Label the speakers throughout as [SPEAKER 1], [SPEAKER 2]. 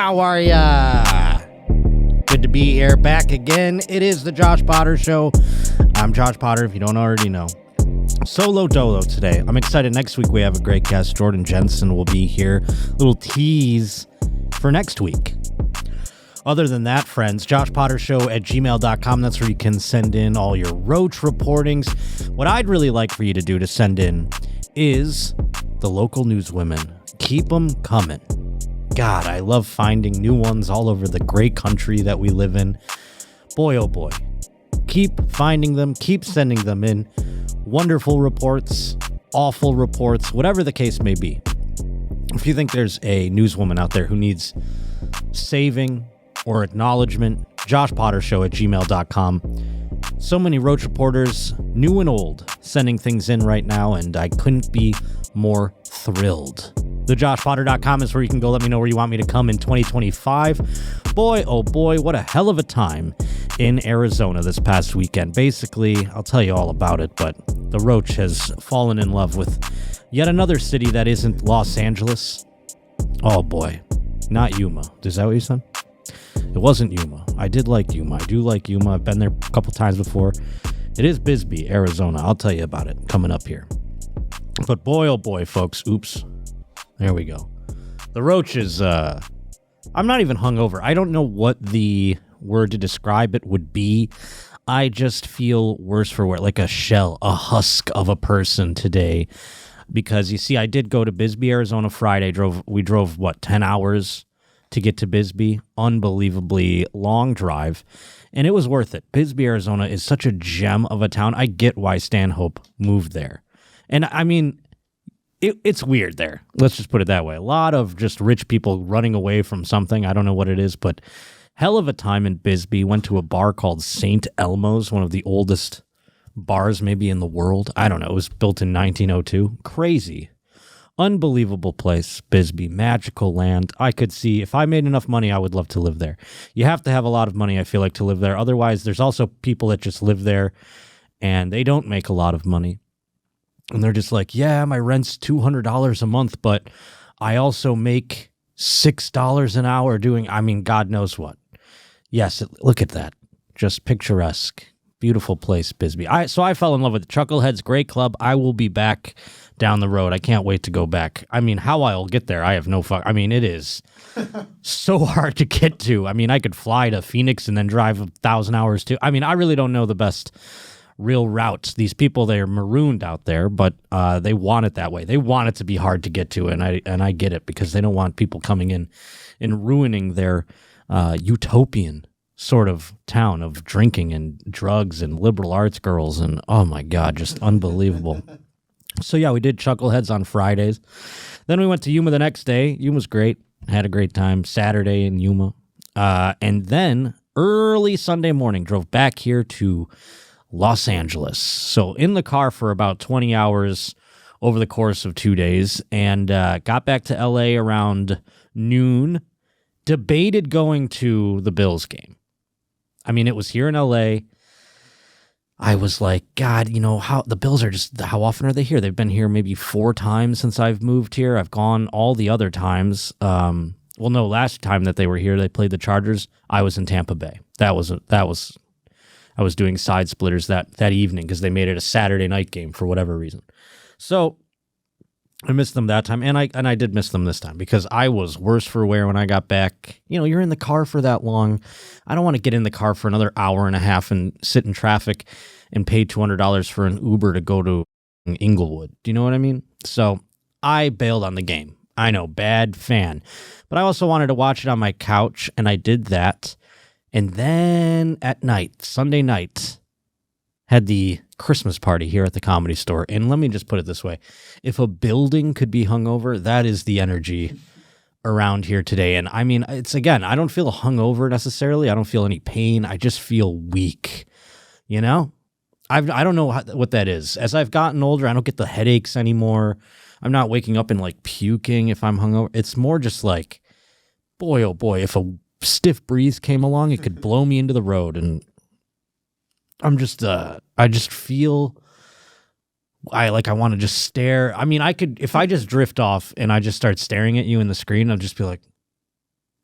[SPEAKER 1] How are ya? Good to be here, back again. It is the Josh Potter Show. I'm Josh Potter, if you don't already know. Solo dolo today. I'm excited. Next week we have a great guest. Jordan Jensen will be here. Little tease for next week. Other than that, friends, joshpottershow@gmail.com. That's where you can send in all your Roach reportings. What I'd really like for you to do to send in is the local newswomen. Keep them coming. God, I love finding new ones all over the great country that we live in. Boy, oh boy. Keep finding them. Keep sending them in. Wonderful reports, awful reports, whatever the case may be. If you think there's a newswoman out there who needs saving or acknowledgement, joshpottershow@gmail.com. So many Roach reporters, new and old, sending things in right now, and I couldn't be more thrilled. TheJoshPotter.com is where you can go. Let me know where you want me to come in 2025. Boy, oh boy, what a hell of a time in Arizona this past weekend. Basically, I'll tell you all about it, but the Roach has fallen in love with yet another city that isn't Los Angeles. Oh boy, not Yuma. Is that what you said? It wasn't Yuma. I did like Yuma. I do like Yuma. I've been there a couple times before. It is Bisbee, Arizona. I'll tell you about it coming up here. But boy, oh boy, folks. Oops. There we go. The Roach is, I'm not even hungover. I don't know what the word to describe it would be. I just feel worse for wear, like a shell, a husk of a person today. Because you see, I did go to Bisbee, Arizona Friday. We drove, 10 hours to get to Bisbee? Unbelievably long drive. And it was worth it. Bisbee, Arizona is such a gem of a town. I get why Stanhope moved there. And I mean, it's weird there. Let's just put it that way. A lot of just rich people running away from something. I don't know what it is, but hell of a time in Bisbee. Went to a bar called St. Elmo's, one of the oldest bars maybe in the world. I don't know. It was built in 1902. Crazy. Unbelievable place, Bisbee. Magical land. I could see, if I made enough money, I would love to live there. You have to have a lot of money, I feel like, to live there. Otherwise, there's also people that just live there and they don't make a lot of money. And they're just like, yeah, my rent's $200 a month, but I also make $6 an hour doing, God knows what. Yes, look at that. Just picturesque. Beautiful place, Bisbee. So I fell in love with Chucklehead's great club. I will be back down the road. I can't wait to go back. How I'll get there, I have no fuck. It is so hard to get to. I could fly to Phoenix and then drive 1,000 hours to. I really don't know the best real routes. These people, they are marooned out there, but they want it that way. They want it to be hard to get to, and I get it, because they don't want people coming in and ruining their utopian sort of town of drinking and drugs and liberal arts girls, and oh my God, just unbelievable. So yeah, we did Chuckleheads on Fridays. Then we went to Yuma the next day. Yuma's great. Had a great time. Saturday in Yuma. And then early Sunday morning, drove back here to Los Angeles. So in the car for about 20 hours over the course of 2 days, and got back to LA around noon. Debated going to the Bills game. It was here in LA. I was like, God, how the Bills are just, how often are they here? They've been here maybe 4 times since I've moved here. I've gone all the other times. Last time that they were here, they played the Chargers. I was in Tampa Bay. I was doing side splitters that evening because they made it a Saturday night game for whatever reason. So I missed them that time, and I did miss them this time because I was worse for wear when I got back. You're in the car for that long. I don't want to get in the car for another hour and a half and sit in traffic and pay $200 for an Uber to go to Inglewood. Do you know what I mean? So I bailed on the game. I know, bad fan. But I also wanted to watch it on my couch, and I did that. And then at night, Sunday night, had the Christmas party here at the Comedy Store. And let me just put it this way. If a building could be hungover, that is the energy around here today. And it's, again, I don't feel hungover necessarily. I don't feel any pain. I just feel weak. I don't know what that is. As I've gotten older, I don't get the headaches anymore. I'm not waking up and puking if I'm hungover. It's more just like, boy, oh boy, if a stiff breeze came along, it could blow me into the road. And I'm just, I just feel, I want to just stare. I could, if I just drift off and I just start staring at you in the screen, I'll just be like,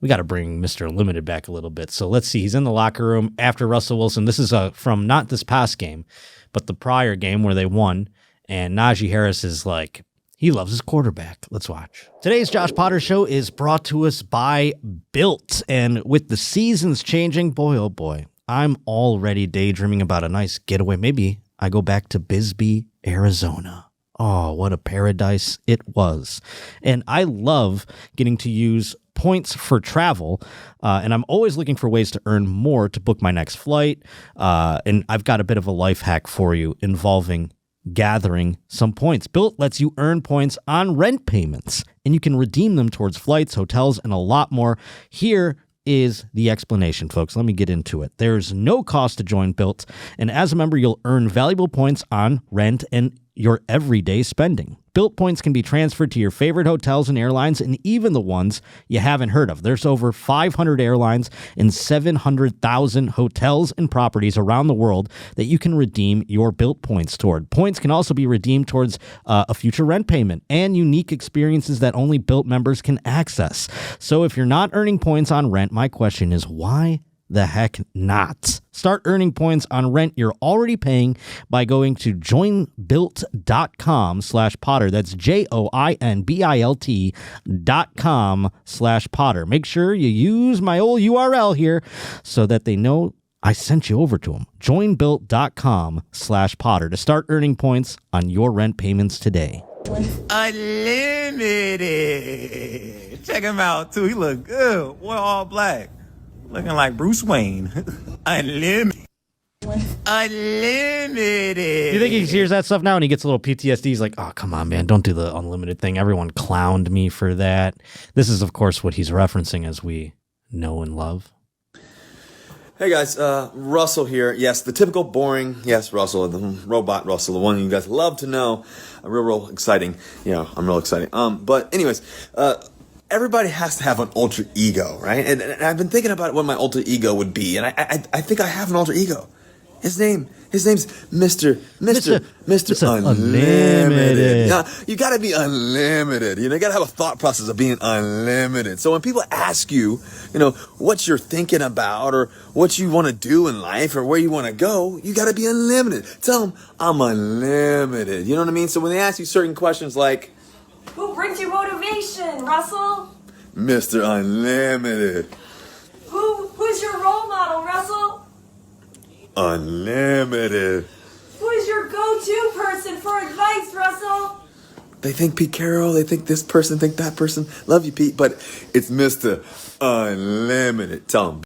[SPEAKER 1] we got to bring Mr. Unlimited back a little bit. So let's see. He's in the locker room after Russell Wilson. This is from not this past game, but the prior game where they won. And Najee Harris is like, he loves his quarterback. Let's watch. Today's Josh Potter Show is brought to us by Built. And with the seasons changing, boy, oh boy, I'm already daydreaming about a nice getaway. Maybe I go back to Bisbee, Arizona. Oh, what a paradise it was. And I love getting to use points for travel, and I'm always looking for ways to earn more to book my next flight. And I've got a bit of a life hack for you involving gathering some points. Built lets you earn points on rent payments, and you can redeem them towards flights, hotels, and a lot more. Here is the explanation, folks. Let me get into it. There's no cost to join Built, and as a member, you'll earn valuable points on rent and your everyday spending. Built points can be transferred to your favorite hotels and airlines, and even the ones you haven't heard of. There's over 500 airlines and 700,000 hotels and properties around the world that you can redeem your Built points toward. Points can also be redeemed towards a future rent payment and unique experiences that only Built members can access. So if you're not earning points on rent, my question is, why the heck not? Start earning points on rent you're already paying by going to joinbuilt.com/Potter. That's JOINBILT.com/Potter. Make sure you use my old URL here so that they know I sent you over to them. Joinbuilt.com/Potter to start earning points on your rent payments today.
[SPEAKER 2] Unlimited. Check him out, too. He look good. Boy, all black. Looking like Bruce Wayne. Unlimited. Unlimited.
[SPEAKER 1] Do you think he hears that stuff now and he gets a little PTSD? He's like, oh, come on, man. Don't do the unlimited thing. Everyone clowned me for that. This is, of course, what he's referencing as we know and love.
[SPEAKER 3] Hey guys, Russell here. Yes, the typical boring, yes, Russell, the robot Russell, the one you guys love to know. Real exciting. I'm real exciting. But anyways, everybody has to have an alter ego, right? And I've been thinking about what my alter ego would be, and I think I have an alter ego. His name's Mr. Unlimited. Yeah, you gotta be unlimited. You gotta have a thought process of being unlimited. So when people ask you, what you're thinking about or what you want to do in life or where you want to go, you gotta be unlimited. Tell them, I'm unlimited. You know what I mean? So when they ask you certain questions like,
[SPEAKER 4] who brings you motivation, Russell?
[SPEAKER 3] Mr. Unlimited.
[SPEAKER 4] Who's your role model, Russell?
[SPEAKER 3] Unlimited.
[SPEAKER 4] Who is your go-to person for advice, Russell?
[SPEAKER 3] They think Pete Carroll, they think this person, think that person. Love you, Pete, but it's Mr. Unlimited. Tell him.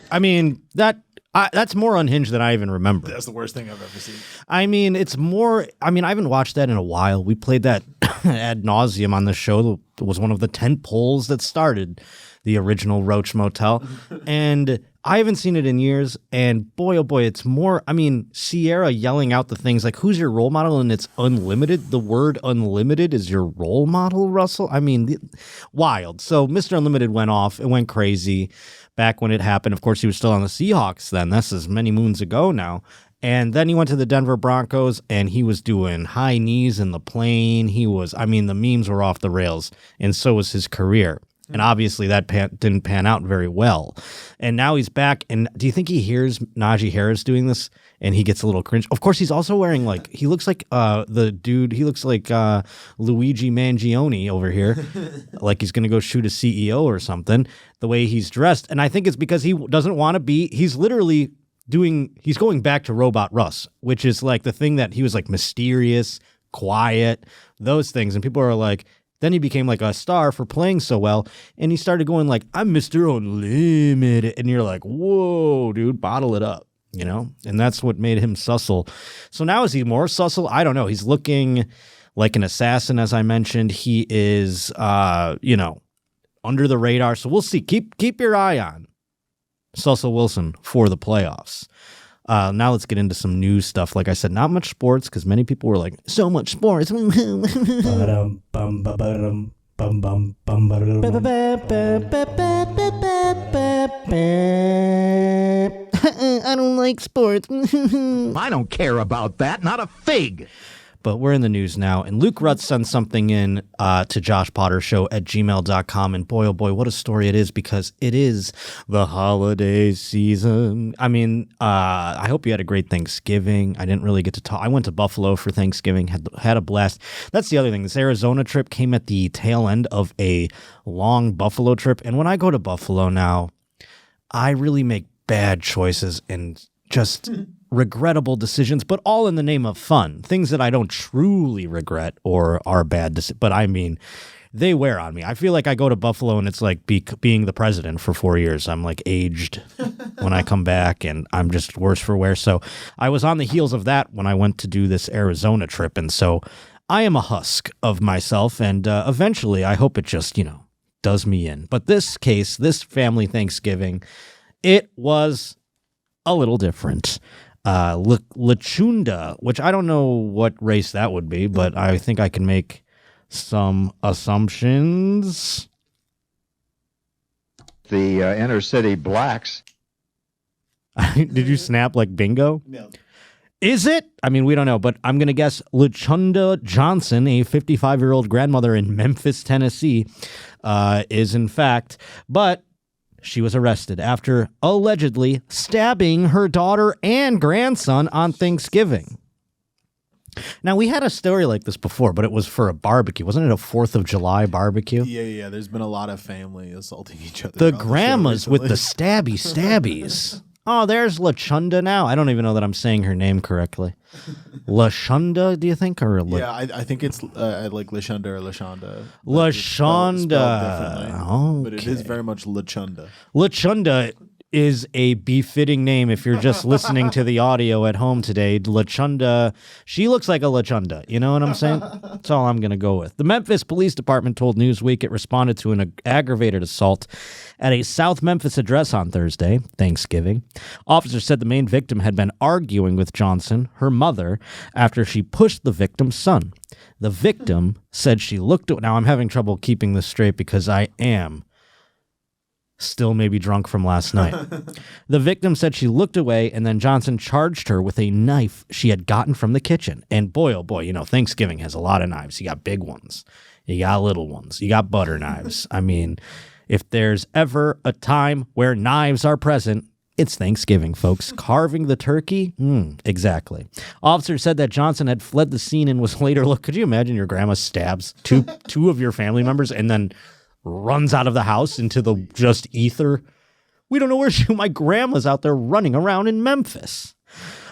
[SPEAKER 1] I mean, that's more unhinged than I even remember.
[SPEAKER 5] That's the worst thing I've ever seen.
[SPEAKER 1] I mean, it's more, I haven't watched that in a while. We played that ad nauseum on the show. It was one of the 10 polls that started the original Roach Motel. And I haven't seen it in years. And boy, oh boy, it's more, Sierra yelling out the things like, who's your role model? And it's unlimited. The word unlimited is your role model, Russell. Wild. So Mr. Unlimited went off. It went crazy back when it happened. Of course, he was still on the Seahawks then. This is many moons ago now. And then he went to the Denver Broncos, and he was doing high knees in the plane. He was, the memes were off the rails, and so was his career. And obviously that didn't pan out very well. And now he's back. And do you think he hears Najee Harris doing this and he gets a little cringe? Of course, he's also wearing he looks like the dude, he looks like Luigi Mangione over here. Like he's going to go shoot a CEO or something, the way he's dressed. And I think it's because he doesn't want to be, he's going back to Robot Russ, which is like the thing that he was like mysterious, quiet, those things. And people are like, then he became like a star for playing so well. And he started going like, I'm Mr. Unlimited. And you're like, whoa, dude, bottle it up, And that's what made him sussel. So now is he more sussel? I don't know. He's looking like an assassin, as I mentioned. He is, under the radar. So we'll see. Keep your eye on Russell Wilson for the playoffs. Now let's get into some news stuff. Like I said, not much sports because many people were like, so much sports. I don't like sports.
[SPEAKER 6] I don't care about that, not a fig.
[SPEAKER 1] But we're in the news now. And Luke Rutz sent something in to joshpottershow@gmail.com. And boy, oh boy, what a story it is, because it is the holiday season. I mean, I hope you had a great Thanksgiving. I didn't really get to talk. I went to Buffalo for Thanksgiving, had a blast. That's the other thing. This Arizona trip came at the tail end of a long Buffalo trip. And when I go to Buffalo now, I really make bad choices and just regrettable decisions, but all in the name of fun. Things that I don't truly regret or are bad, but I mean, they wear on me. I feel like I go to Buffalo and it's like being the president for 4 years. I'm like aged when I come back, and I'm just worse for wear. So I was on the heels of that when I went to do this Arizona trip. And so I am a husk of myself, and eventually I hope it just, does me in. But this case, this family Thanksgiving, it was a little different. Lachunda, which I don't know what race that would be, but I think I can make some assumptions.
[SPEAKER 5] The inner city blacks.
[SPEAKER 1] Did you snap like bingo?
[SPEAKER 6] No.
[SPEAKER 1] Is it? I mean, we don't know, but I'm going to guess Lachunda Johnson, a 55-year-old grandmother in Memphis, Tennessee, is in fact, but she was arrested after allegedly stabbing her daughter and grandson on Thanksgiving. Now, we had a story like this before, but it was for a barbecue. Wasn't it a 4th of July barbecue?
[SPEAKER 6] Yeah. There's been a lot of family assaulting each other.
[SPEAKER 1] The grandmas with the stabbies. Oh, there's Lachunda now. I don't even know that I'm saying her name correctly. Lachunda, do you think? Or
[SPEAKER 6] Yeah, I think it's like Lashunda or Lashonda.
[SPEAKER 1] Lashonda.
[SPEAKER 6] Oh, but it is very much Lachunda.
[SPEAKER 1] Lachunda is a befitting name if you're just listening to the audio at home today. Lachunda, she looks like a Lachunda. You know what I'm saying? That's all I'm going to go with. The Memphis Police Department told Newsweek it responded to an aggravated assault at a South Memphis address on Thursday, Thanksgiving. Officers said the main victim had been arguing with Johnson, her mother, after she pushed the victim's son. The victim said she looked at... Now, I'm having trouble keeping this straight because I am still maybe drunk from last night. The victim said she looked away, and then Johnson charged her with a knife she had gotten from the kitchen. And boy, oh boy, Thanksgiving has a lot of knives. You got big ones. You got little ones. You got butter knives. I mean, if there's ever a time where knives are present, it's Thanksgiving, folks. Carving the turkey? Exactly. Officers said that Johnson had fled the scene and was later... Look, could you imagine your grandma stabs two of your family members and then runs out of the house into the just ether? We don't know where my grandma's out there running around in Memphis.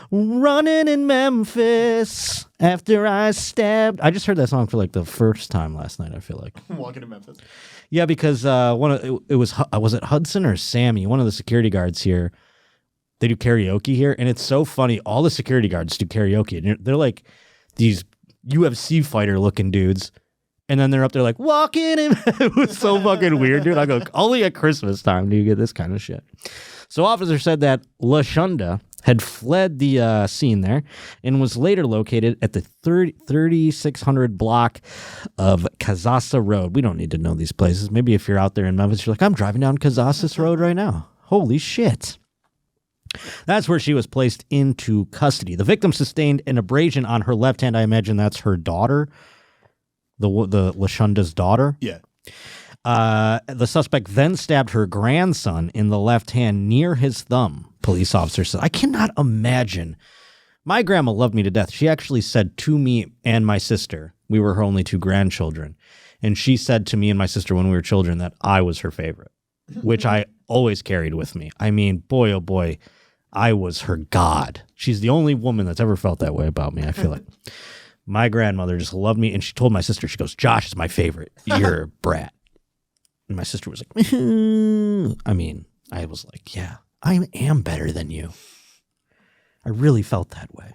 [SPEAKER 1] Running in Memphis after I stabbed. I just heard that song for like the first time last night, I feel like.
[SPEAKER 6] Walking to Memphis.
[SPEAKER 1] Yeah, because was it Hudson or Sammy, one of the security guards here, they do karaoke here, and it's so funny. All the security guards do karaoke, and they're like these UFC fighter looking dudes. And then they're up there like, walking in. It was so fucking weird, dude. I go, only at Christmas time do you get this kind of shit. So officers said that Lashunda had fled the scene there and was later located at the 3600 block of Kazasa Road. We don't need to know these places. Maybe if you're out there in Memphis, you're like, I'm driving down Kazasas Road right now. Holy shit. That's where she was placed into custody. The victim sustained an abrasion on her left hand. I imagine that's her daughter. The Lashunda's daughter.
[SPEAKER 6] Yeah.
[SPEAKER 1] The suspect then stabbed her grandson in the left hand near his thumb, police officer said. I cannot imagine. My grandma loved me to death. She actually said to me and my sister, we were her only two grandchildren, and she said to me and my sister when we were children that I was her favorite, which I always carried with me. I mean, boy, oh boy, I was her god. She's the only woman that's ever felt that way about me, I feel like. My grandmother just loved me, and she told my sister, she goes, Josh is my favorite. You're a brat. And my sister was like, I mean, I was like, yeah, I am better than you. I really felt that way.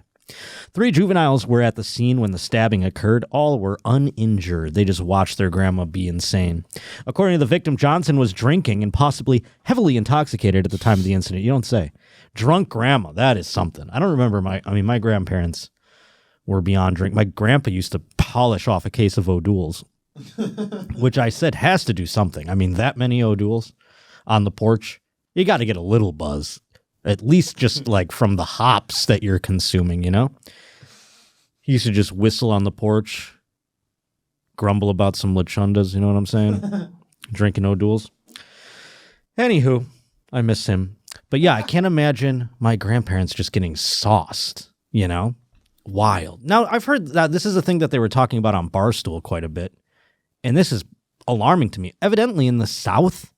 [SPEAKER 1] 3 juveniles were at the scene when the stabbing occurred. All were uninjured. They just watched their grandma be insane. According to the victim, Johnson was drinking and possibly heavily intoxicated at the time of the incident. You don't say. Drunk grandma, that is something. I don't remember my grandparents were beyond drink. My grandpa used to polish off a case of O'Doul's, which I said has to do something. I mean, that many O'Doul's on the porch, you got to get a little buzz, at least just like from the hops that you're consuming, He used to just whistle on the porch, grumble about some lechundas, you know what I'm saying? Drinking O'Doul's. Anywho, I miss him. But yeah, I can't imagine my grandparents just getting sauced, you know? Wild. Now, I've heard that this is a thing that they were talking about on Barstool quite a bit, and this is alarming to me. Evidently, in the South,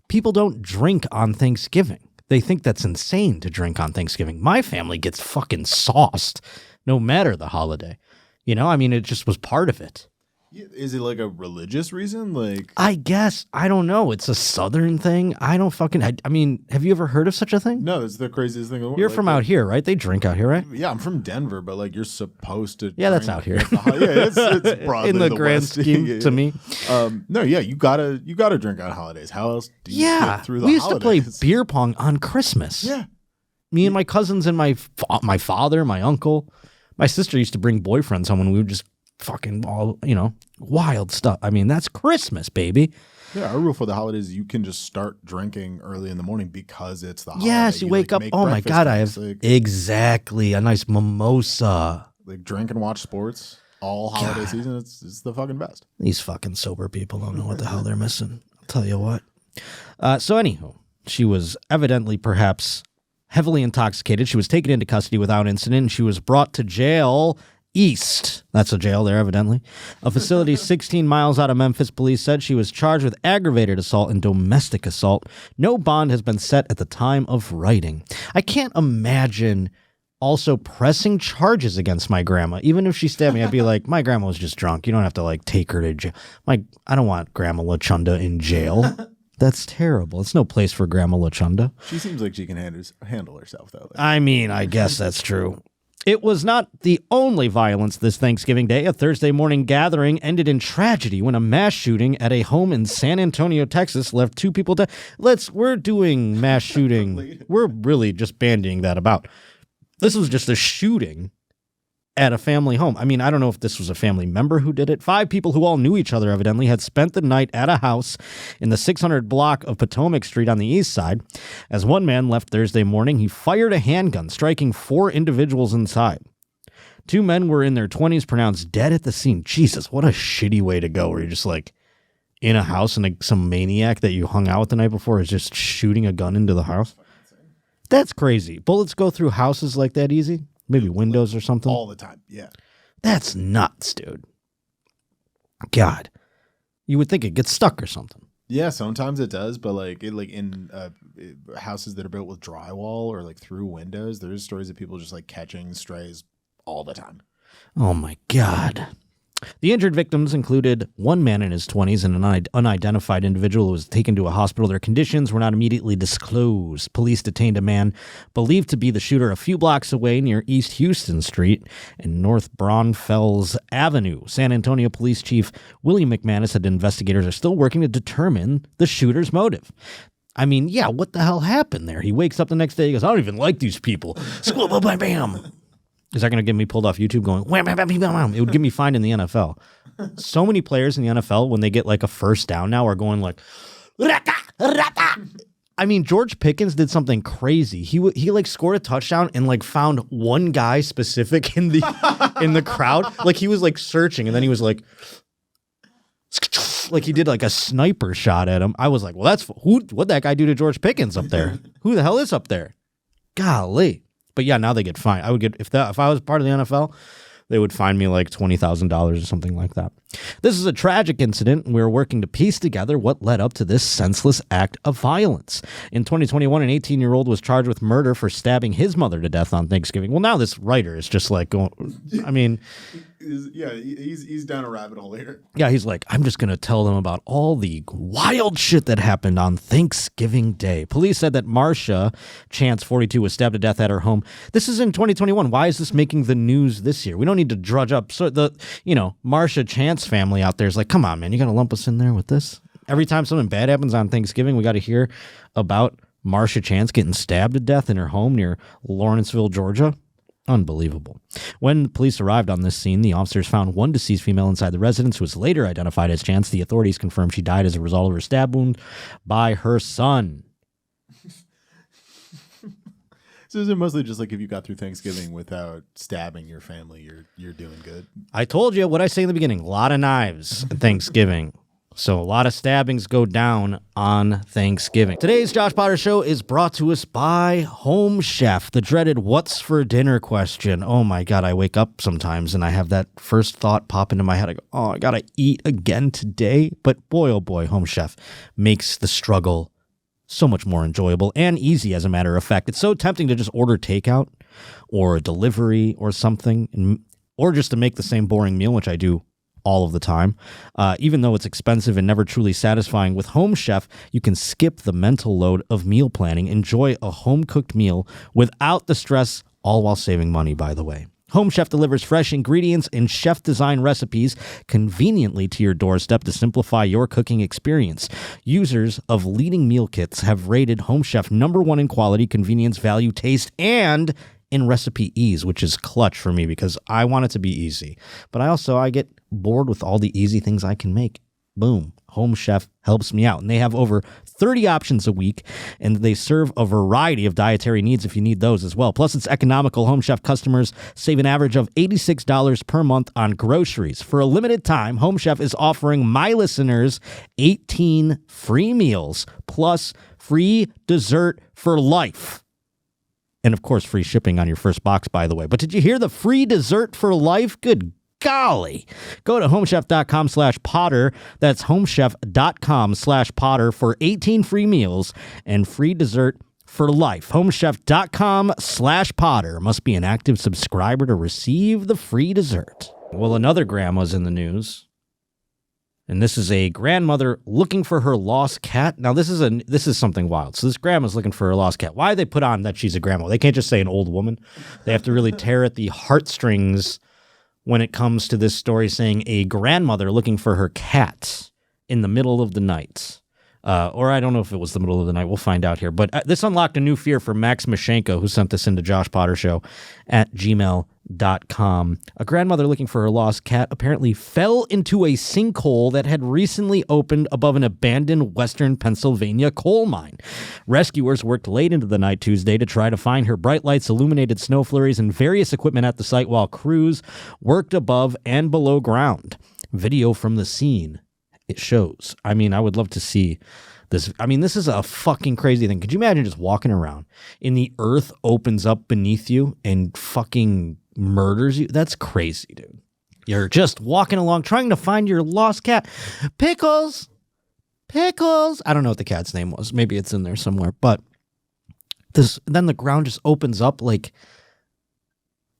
[SPEAKER 1] people don't drink on Thanksgiving. They think that's insane to drink on Thanksgiving. My family gets fucking sauced no matter the holiday. You know, I mean, it just was part of it.
[SPEAKER 6] Is it like a religious reason? Like,
[SPEAKER 1] I guess. I don't know. It's a Southern thing. I don't fucking... I mean, have you ever heard of such a thing?
[SPEAKER 6] no, it's the craziest thing in the world.
[SPEAKER 1] You're
[SPEAKER 6] Like,
[SPEAKER 1] from out here, right? They drink out here, right?
[SPEAKER 6] Yeah, I'm from Denver, but like you're supposed to.
[SPEAKER 1] Yeah, that's
[SPEAKER 6] drink
[SPEAKER 1] out here.
[SPEAKER 6] at it's broadly
[SPEAKER 1] In the grand
[SPEAKER 6] West.
[SPEAKER 1] scheme,
[SPEAKER 6] Yeah.
[SPEAKER 1] to me.
[SPEAKER 6] No, yeah, you gotta drink on holidays. How else do you
[SPEAKER 1] Yeah.
[SPEAKER 6] get through the
[SPEAKER 1] We used
[SPEAKER 6] holidays?
[SPEAKER 1] to play beer pong on Christmas.
[SPEAKER 6] Yeah.
[SPEAKER 1] Me and my cousins and my father, my uncle. My sister used to bring boyfriends home and we would just fucking all, you know, wild stuff. I mean, that's Christmas, baby.
[SPEAKER 6] Yeah, our rule for the holidays is you can just start drinking early in the morning because it's the holiday.
[SPEAKER 1] Yes, you wake
[SPEAKER 6] like,
[SPEAKER 1] up.
[SPEAKER 6] make
[SPEAKER 1] Oh my
[SPEAKER 6] breakfast
[SPEAKER 1] God, I
[SPEAKER 6] drinks,
[SPEAKER 1] have
[SPEAKER 6] like,
[SPEAKER 1] exactly a nice mimosa.
[SPEAKER 6] like drink and watch sports all holiday season. It's the fucking best.
[SPEAKER 1] These fucking sober people don't know what the hell they're missing. I'll tell you what. So anywho, she was evidently perhaps heavily intoxicated. She was taken into custody without incident, and she was brought to jail East. That's a jail there, evidently. A facility 16 miles out of Memphis. Police said she was charged with aggravated assault and domestic assault. No bond has been set at the time of writing. I can't imagine also pressing charges against my grandma. Even if she stabbed me, I'd be like, my grandma was just drunk. You don't have to like take her to jail. I don't want Grandma LaChunda in jail. That's terrible. It's no place for Grandma LaChunda.
[SPEAKER 6] She seems like she can handle herself though.
[SPEAKER 1] I mean, I guess that's true. It was not the only violence this Thanksgiving Day. A Thursday morning gathering ended in tragedy when a mass shooting at a home in San Antonio, Texas left 2 people dead. We're doing mass shooting. We're really just bandying that about. This was just a shooting at a family home. I mean, I don't know if this was a family member who did it. 5 people who all knew each other evidently had spent the night at a house in the 600 block of Potomac Street on the east side. As one man left Thursday morning, he fired a handgun, striking 4 individuals inside. 2 men were in their 20s, pronounced dead at the scene. Jesus, what a shitty way to go, where you're just like in a house and some maniac that you hung out with the night before is just shooting a gun into the house. That's crazy. Bullets go through houses like that easy? Maybe windows or something?
[SPEAKER 6] all the time. Yeah.
[SPEAKER 1] That's nuts, dude. God. You would think it gets stuck or something.
[SPEAKER 6] Yeah, sometimes it does, but like in houses that are built with drywall or like through windows, there's stories of people just like catching strays all the time.
[SPEAKER 1] Oh, my God. The injured victims included one man in his 20s and an unidentified individual who was taken to a hospital. Their conditions were not immediately disclosed. Police detained a man believed to be the shooter a few blocks away near East Houston Street and North Braunfels Avenue. San Antonio Police Chief Willie McManus said investigators are still working to determine the shooter's motive. I mean, yeah, what the hell happened there? He wakes up the next day, he goes, I don't even like these people. Bam, bam. Is that going to get me pulled off YouTube going, wham, bam, bam, bam, bam? It would get me fined in the NFL. So many players in the NFL, when they get like a first down now, are going like, rata, rata. I mean, George Pickens did something crazy. He like scored a touchdown and like found one guy specific in the crowd. Like he was like searching and then he was like he did like a sniper shot at him. I was like, well, what'd that guy do to George Pickens up there? Who the hell is up there? Golly. But yeah, now they get fined. I would get if I was part of the NFL, they would fine me like $20,000 or something like that. This is a tragic incident, and we're working to piece together what led up to this senseless act of violence. In 2021, an 18-year-old was charged with murder for stabbing his mother to death on Thanksgiving. Well, now this writer is just like going, I mean...
[SPEAKER 6] Yeah, he's down a rabbit hole here.
[SPEAKER 1] Yeah, he's like, I'm just going to tell them about all the wild shit that happened on Thanksgiving Day. Police said that Marcia Chance, 42, was stabbed to death at her home. This is in 2021. Why is this making the news this year? We don't need to drudge up. So Marcia Chance family out there is like, come on, man, you got to lump us in there with this? Every time something bad happens on Thanksgiving, we got to hear about Marcia Chance getting stabbed to death in her home near Lawrenceville, Georgia. Unbelievable. When the police arrived on this scene, the officers found one deceased female inside the residence who was later identified as Chance. The authorities confirmed she died as a result of her stab wound by her son.
[SPEAKER 6] So is it mostly just like if you got through Thanksgiving without stabbing your family, you're doing good?
[SPEAKER 1] I told you what I say in the beginning. A lot of knives at Thanksgiving. So a lot of stabbings go down on Thanksgiving. Today's Josh Potter Show is brought to us by Home Chef, the dreaded what's for dinner question. Oh my God, I wake up sometimes and I have that first thought pop into my head. I go, oh, I gotta eat again today. But boy, oh boy, Home Chef makes the struggle so much more enjoyable and easy, as a matter of fact. It's so tempting to just order takeout or a delivery or something, or just to make the same boring meal, which I do all of the time. Even though it's expensive and never truly satisfying, with Home Chef, you can skip the mental load of meal planning, enjoy a home-cooked meal without the stress, all while saving money, by the way. Home Chef delivers fresh ingredients and chef-design recipes conveniently to your doorstep to simplify your cooking experience. Users of leading meal kits have rated Home Chef #1 in quality, convenience, value, taste, and in recipe ease, which is clutch for me because I want it to be easy. But I get bored with all the easy things I can make. Boom. Home Chef helps me out. And they have over 30 options a week, and they serve a variety of dietary needs if you need those as well. Plus, it's economical. Home Chef customers save an average of $86 per month on groceries. For a limited time, Home Chef is offering my listeners 18 free meals plus free dessert for life. And, of course, free shipping on your first box, by the way. But did you hear the free dessert for life? Good golly. Go to homechef.com/Potter. That's homechef.com/Potter for 18 free meals and free dessert for life. Homechef.com/Potter. Must be an active subscriber to receive the free dessert. Well, another grandma's in the news. And this is a grandmother looking for her lost cat. Now, this is something wild. So this grandma's looking for her lost cat. Why do they put on that she's a grandma? They can't just say an old woman. They have to really tear at the heartstrings when it comes to this story, saying a grandmother looking for her cat in the middle of the night. Or I don't know if it was the middle of the night. We'll find out here. But this unlocked a new fear for Max Mashenko, who sent this into Josh Potter Show at gmail.com. A grandmother looking for her lost cat apparently fell into a sinkhole that had recently opened above an abandoned western Pennsylvania coal mine. Rescuers worked late into the night Tuesday to try to find her. Bright lights, illuminated snow flurries, and various equipment at the site, while crews worked above and below ground. Video from the scene. It shows. I mean, I would love to see this. I mean, this is a fucking crazy thing. Could you imagine just walking around and the earth opens up beneath you and fucking murders you? That's crazy, dude. You're just walking along trying to find your lost cat. Pickles. Pickles. I don't know what the cat's name was. Maybe it's in there somewhere. But then the ground just opens up like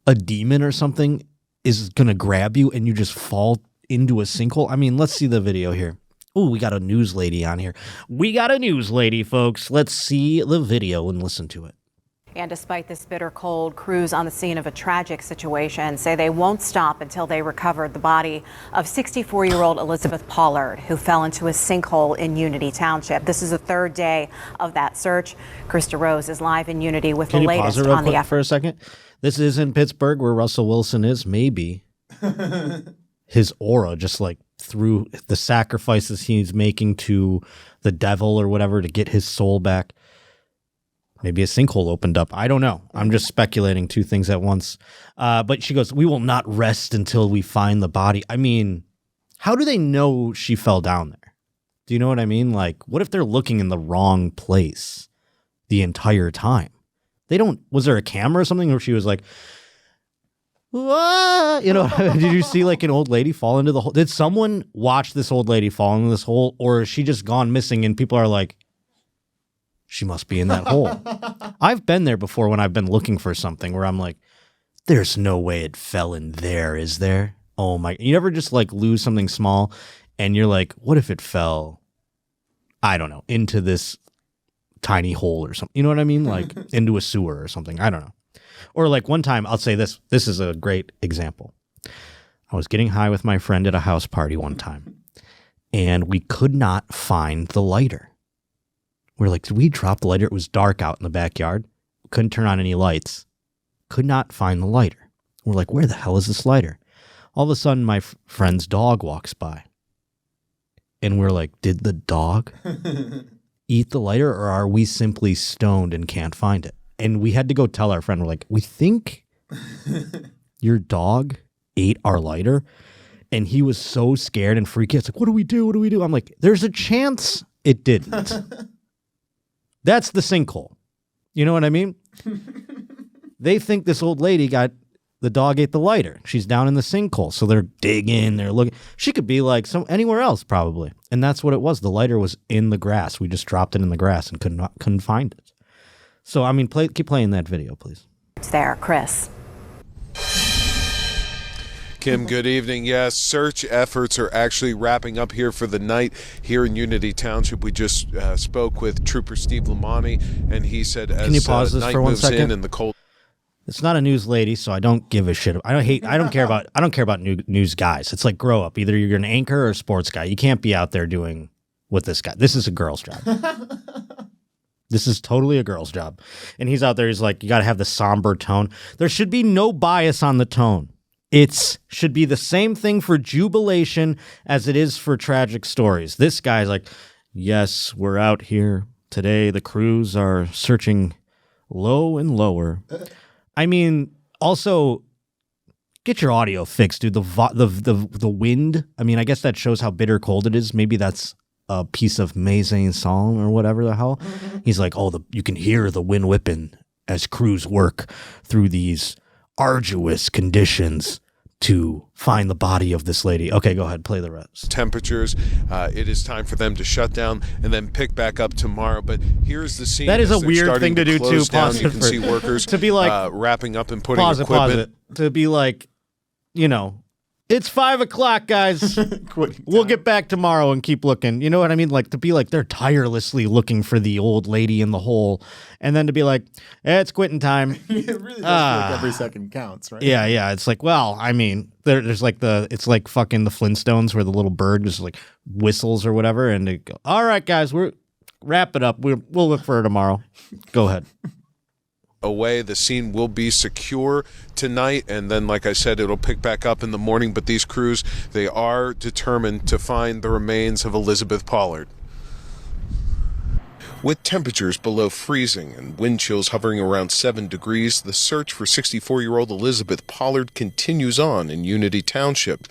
[SPEAKER 1] a demon or something is going to grab you and you just fall into a sinkhole. I mean, let's see the video here. Oh, we got a news lady on here. We got a news lady, folks. Let's see the video and listen to it.
[SPEAKER 7] And despite this bitter cold, crews on the scene of a tragic situation say they won't stop until they recovered the body of 64-year-old Elizabeth Pollard, who fell into a sinkhole in Unity Township. This is the third day of that search. Krista Rose is live in Unity with the latest on the effort.
[SPEAKER 1] For a second? This is in Pittsburgh, where Russell Wilson is. Maybe his aura, just like through the sacrifices he's making to the devil or whatever to get his soul back. Maybe a sinkhole opened up. I don't know. I'm just speculating two things at once. But she goes, we will not rest until we find the body. I mean, how do they know she fell down there? Do you know what I mean? Like, what if they're looking in the wrong place the entire time? Was there a camera or something where she was like, whoa, you know, did you see like an old lady fall into the hole? Did someone watch this old lady fall into this hole, or is she just gone missing and people are like, she must be in that hole? I've been there before when I've been looking for something where I'm like, there's no way it fell in there, is there? Oh my, you ever just like lose something small and you're like, what if it fell, I don't know, into this tiny hole or something? You know what I mean? Like into a sewer or something. I don't know. Or like one time, I'll say this is a great example. I was getting high with my friend at a house party one time, and we could not find the lighter. We're like, did we drop the lighter? It was dark out in the backyard. Couldn't turn on any lights. Could not find the lighter. We're like, where the hell is this lighter? All of a sudden, my friend's dog walks by. And we're like, did the dog eat the lighter, or are we simply stoned and can't find it? And we had to go tell our friend, we're like, we think your dog ate our lighter. And he was so scared and freaky. It's like, what do we do? What do we do? I'm like, there's a chance it didn't. That's the sinkhole. You know what I mean? They think this old lady the dog ate the lighter. She's down in the sinkhole. So they're digging, they're looking. She could be like anywhere else probably. And that's what it was. The lighter was in the grass. We just dropped it in the grass and couldn't find it. So, I mean, keep playing that video, please.
[SPEAKER 7] It's there, Chris.
[SPEAKER 8] Kim, good evening. Yes, search efforts are actually wrapping up here for the night here in Unity Township. We just spoke with Trooper Steve Lamani, and he said as
[SPEAKER 1] Can you pause this
[SPEAKER 8] night
[SPEAKER 1] for 1
[SPEAKER 8] moves
[SPEAKER 1] second?
[SPEAKER 8] in and the cold.
[SPEAKER 1] It's not a news lady, so I don't give a shit. I don't care about news guys. It's like grow up. Either you're an anchor or a sports guy. You can't be out there doing what this guy. This is a girl's job. This is totally a girl's job. And he's out there. He's like, you got to have the somber tone. There should be no bias on the tone. It should be the same thing for jubilation as it is for tragic stories. This guy's like, yes, we're out here today. The crews are searching low and lower. I mean, also, get your audio fixed, dude. The wind. I mean, I guess that shows how bitter cold it is. Maybe that's a piece of Maison song or whatever the hell. He's like, you can hear the wind whipping as crews work through these arduous conditions to find the body of this lady. Okay, go ahead, play the rest.
[SPEAKER 8] Temperatures. It is time for them to shut down and then pick back up tomorrow. But here's the scene.
[SPEAKER 1] That is
[SPEAKER 8] as
[SPEAKER 1] a
[SPEAKER 8] they're
[SPEAKER 1] weird
[SPEAKER 8] starting
[SPEAKER 1] thing to do
[SPEAKER 8] close
[SPEAKER 1] too.
[SPEAKER 8] down.
[SPEAKER 1] Pause
[SPEAKER 8] You
[SPEAKER 1] it
[SPEAKER 8] can
[SPEAKER 1] for-
[SPEAKER 8] see workers
[SPEAKER 1] to be like
[SPEAKER 8] wrapping up and putting
[SPEAKER 1] pause
[SPEAKER 8] equipment.
[SPEAKER 1] it. To be like, it's 5 o'clock, guys. We'll get back tomorrow and keep looking. You know what I mean? Like to be like they're tirelessly looking for the old lady in the hole, and then to be like, it's quitting time.
[SPEAKER 6] It really does feel like every second counts, right?
[SPEAKER 1] Yeah. It's like, well, I mean, there's like it's like fucking the Flintstones where the little bird just like whistles or whatever, and they go, all right, guys, wrap it up. We'll look for her tomorrow. Go ahead.
[SPEAKER 8] Away. The scene will be secure tonight, and then, like I said, it'll pick back up in the morning. But these crews, they are determined to find the remains of Elizabeth Pollard. With temperatures below freezing and wind chills hovering around 7 degrees, the search for 64-year-old Elizabeth Pollard continues on in Unity Township.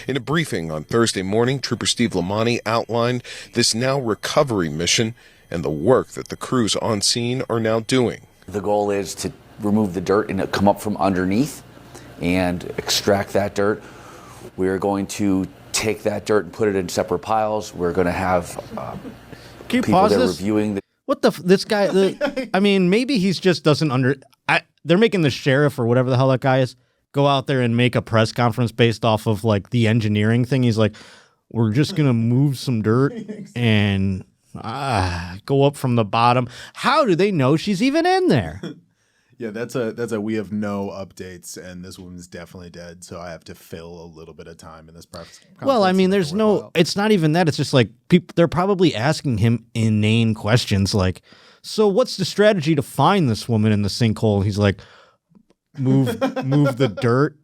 [SPEAKER 8] In a briefing on Thursday morning, Trooper Steve Lamani outlined this now recovery mission and the work that the crews on scene are now doing.
[SPEAKER 9] The goal is to remove the dirt and come up from underneath and extract that dirt. We're going to take that dirt and put it in separate piles. We're going to have
[SPEAKER 1] Can you
[SPEAKER 9] people
[SPEAKER 1] pause
[SPEAKER 9] that are
[SPEAKER 1] this?
[SPEAKER 9] reviewing
[SPEAKER 1] This guy, I mean, maybe he's just doesn't they're making the sheriff or whatever the hell that guy is go out there and make a press conference based off of like the engineering thing. He's like, we're just going to move some dirt and go up from the bottom. How do they know she's even in there?
[SPEAKER 6] Yeah, that's a we have no updates, and this woman's definitely dead, so I have to fill a little bit of time in this press conference.
[SPEAKER 1] Well, I mean, there's it's not even that. It's just like they're probably asking him inane questions like, so what's the strategy to find this woman in the sinkhole? He's like, move the dirt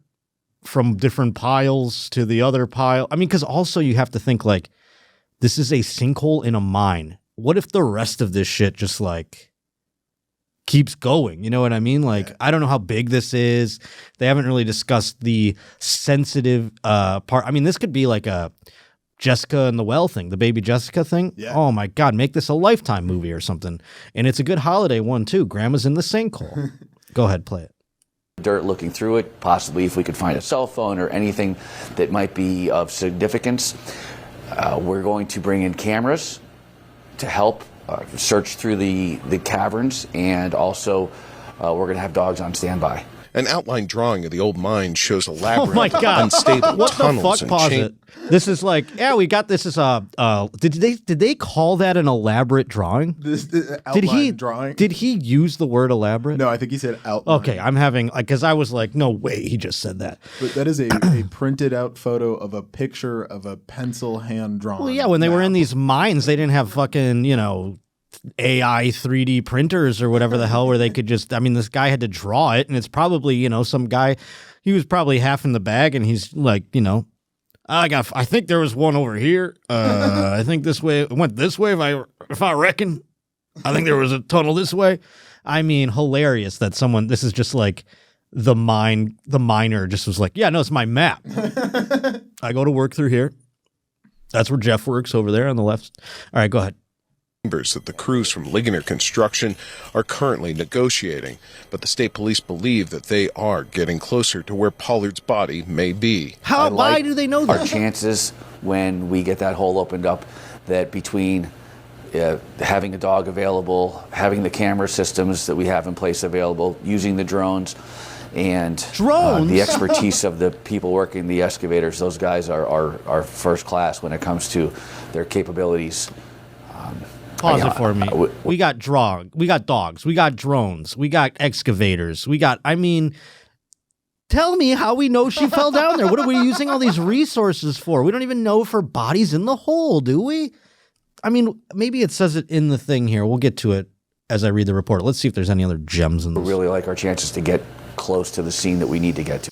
[SPEAKER 1] from different piles to the other pile. I mean, because also you have to think like, this is a sinkhole in a mine. What if the rest of this shit just like keeps going? You know what I mean? Like, I don't know how big this is. They haven't really discussed the sensitive part. I mean, this could be like a Jessica and the Well thing, the baby Jessica thing.
[SPEAKER 6] Yeah.
[SPEAKER 1] Oh my God, make this a Lifetime movie or something. And it's a good holiday one too. Grandma's in the sinkhole. Go ahead, play it.
[SPEAKER 9] dirt, looking through it, possibly if we could find a cell phone or anything that might be of significance. We're going to bring in cameras to help search through the caverns, and also we're going to have dogs on standby.
[SPEAKER 8] An outline drawing of the old mine shows a labyrinth
[SPEAKER 1] Oh my
[SPEAKER 8] of
[SPEAKER 1] God!
[SPEAKER 8] unstable
[SPEAKER 1] What the
[SPEAKER 8] tunnels
[SPEAKER 1] fuck?
[SPEAKER 8] and
[SPEAKER 1] Pause
[SPEAKER 8] chain-
[SPEAKER 1] it. This is like, yeah, we got this as a. Did they call that an elaborate drawing?
[SPEAKER 6] This
[SPEAKER 1] Did
[SPEAKER 6] drawing?
[SPEAKER 1] Did he use the word elaborate?
[SPEAKER 6] No, I think he said outline.
[SPEAKER 1] Okay, I'm having because I was like, no way, he just said that.
[SPEAKER 6] But that is a printed out photo of a picture of a pencil hand drawn.
[SPEAKER 1] Well, yeah, when they were in these mines, they didn't have fucking AI 3D printers or whatever the hell where they could just. I mean, this guy had to draw it, and it's probably some guy. He was probably half in the bag, and he's like, I think there was one over here. I think this way it went this way if I reckon. I think there was a tunnel this way. I mean, hilarious that this is just like the miner just was like, yeah, no, it's my map. I go to work through here. That's where Jeff works over there on the left. All right, go ahead.
[SPEAKER 8] That the crews from Ligonier Construction are currently negotiating, but the state police believe that they are getting closer to where Pollard's body may be.
[SPEAKER 1] Why do they know that?
[SPEAKER 9] Our chances when we get that hole opened up, that between having a dog available, having the camera systems that we have in place available, using the drones, and the expertise of the people working the excavators, those guys are first class when it comes to their capabilities.
[SPEAKER 1] Pause it for me. We got dogs, we got drones, we got excavators, tell me how we know she fell down there. What are we using all these resources for? We don't even know if her body's in the hole, do we? I mean, maybe it says it in the thing here. We'll get to it as I read the report. Let's see if there's any other gems in this.
[SPEAKER 9] We really like our chances to get close to the scene that we need to get to.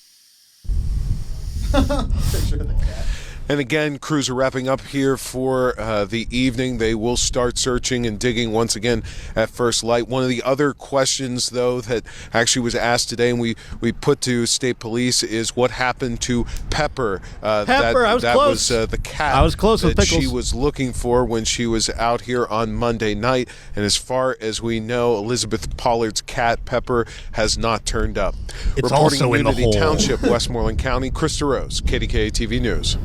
[SPEAKER 6] Picture of the cat.
[SPEAKER 8] And again, crews are wrapping up here for the evening. They will start searching and digging once again at first light. One of the other questions, though, that actually was asked today and we put to state police is what happened to Pepper.
[SPEAKER 1] Pepper, I was close.
[SPEAKER 8] Was the cat
[SPEAKER 1] I was close
[SPEAKER 8] that
[SPEAKER 1] with Pickles.
[SPEAKER 8] she was looking for when she was out here on Monday night. And as far as we know, Elizabeth Pollard's cat, Pepper, has not turned up.
[SPEAKER 1] It's
[SPEAKER 8] Reporting
[SPEAKER 1] also in the
[SPEAKER 8] Unity
[SPEAKER 1] hole.
[SPEAKER 8] Township, Westmoreland County, Krista Rose, KDKA TV News.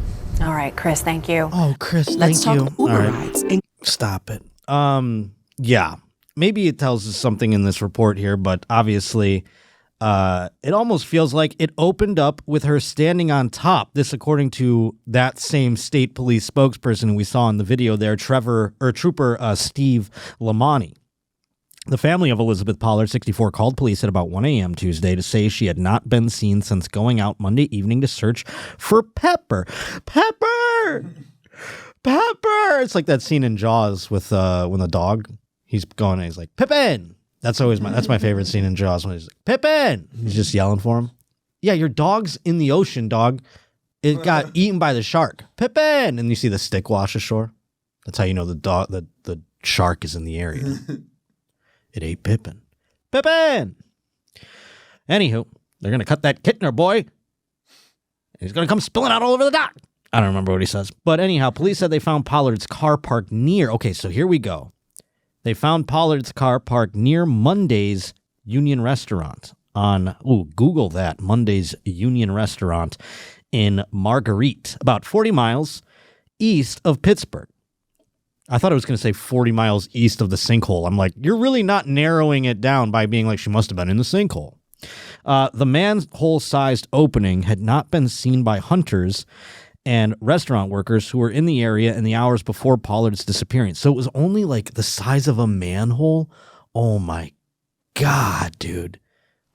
[SPEAKER 7] All right, Chris, thank you.
[SPEAKER 1] Oh, Chris,
[SPEAKER 4] Let's
[SPEAKER 1] thank
[SPEAKER 4] talk
[SPEAKER 1] you.
[SPEAKER 4] Uber
[SPEAKER 1] All
[SPEAKER 4] rides.
[SPEAKER 1] Stop it. Yeah. Maybe it tells us something in this report here, but obviously it almost feels like it opened up with her standing on top. This according to that same state police spokesperson we saw in the video there, Trooper Steve Lamani. The family of Elizabeth Pollard, 64, called police at about 1 a.m. Tuesday to say she had not been seen since going out Monday evening to search for Pepper. Pepper! Pepper! It's like that scene in Jaws with when the dog, he's going and he's like, Pippin! That's my favorite scene in Jaws when he's like, Pippin! He's just yelling for him. Yeah, your dog's in the ocean, dog. It got eaten by the shark. Pippin! And you see the stick wash ashore. That's how you know the shark is in the area. It ate Pippin. Pippin! Anywho, they're going to cut that Kittner boy. He's going to come spilling out all over the dock. I don't remember what he says. But anyhow, police said they found Pollard's car parked near. Okay, so here we go. They found Pollard's car parked near Monday's Union Restaurant on, Google that, Monday's Union Restaurant in Marguerite, about 40 miles east of Pittsburgh. I thought it was going to say 40 miles east of the sinkhole. I'm like, you're really not narrowing it down by being like, she must have been in the sinkhole. The manhole-sized opening had not been seen by hunters and restaurant workers who were in the area in the hours before Pollard's disappearance. So it was only like the size of a manhole. Oh my God, dude.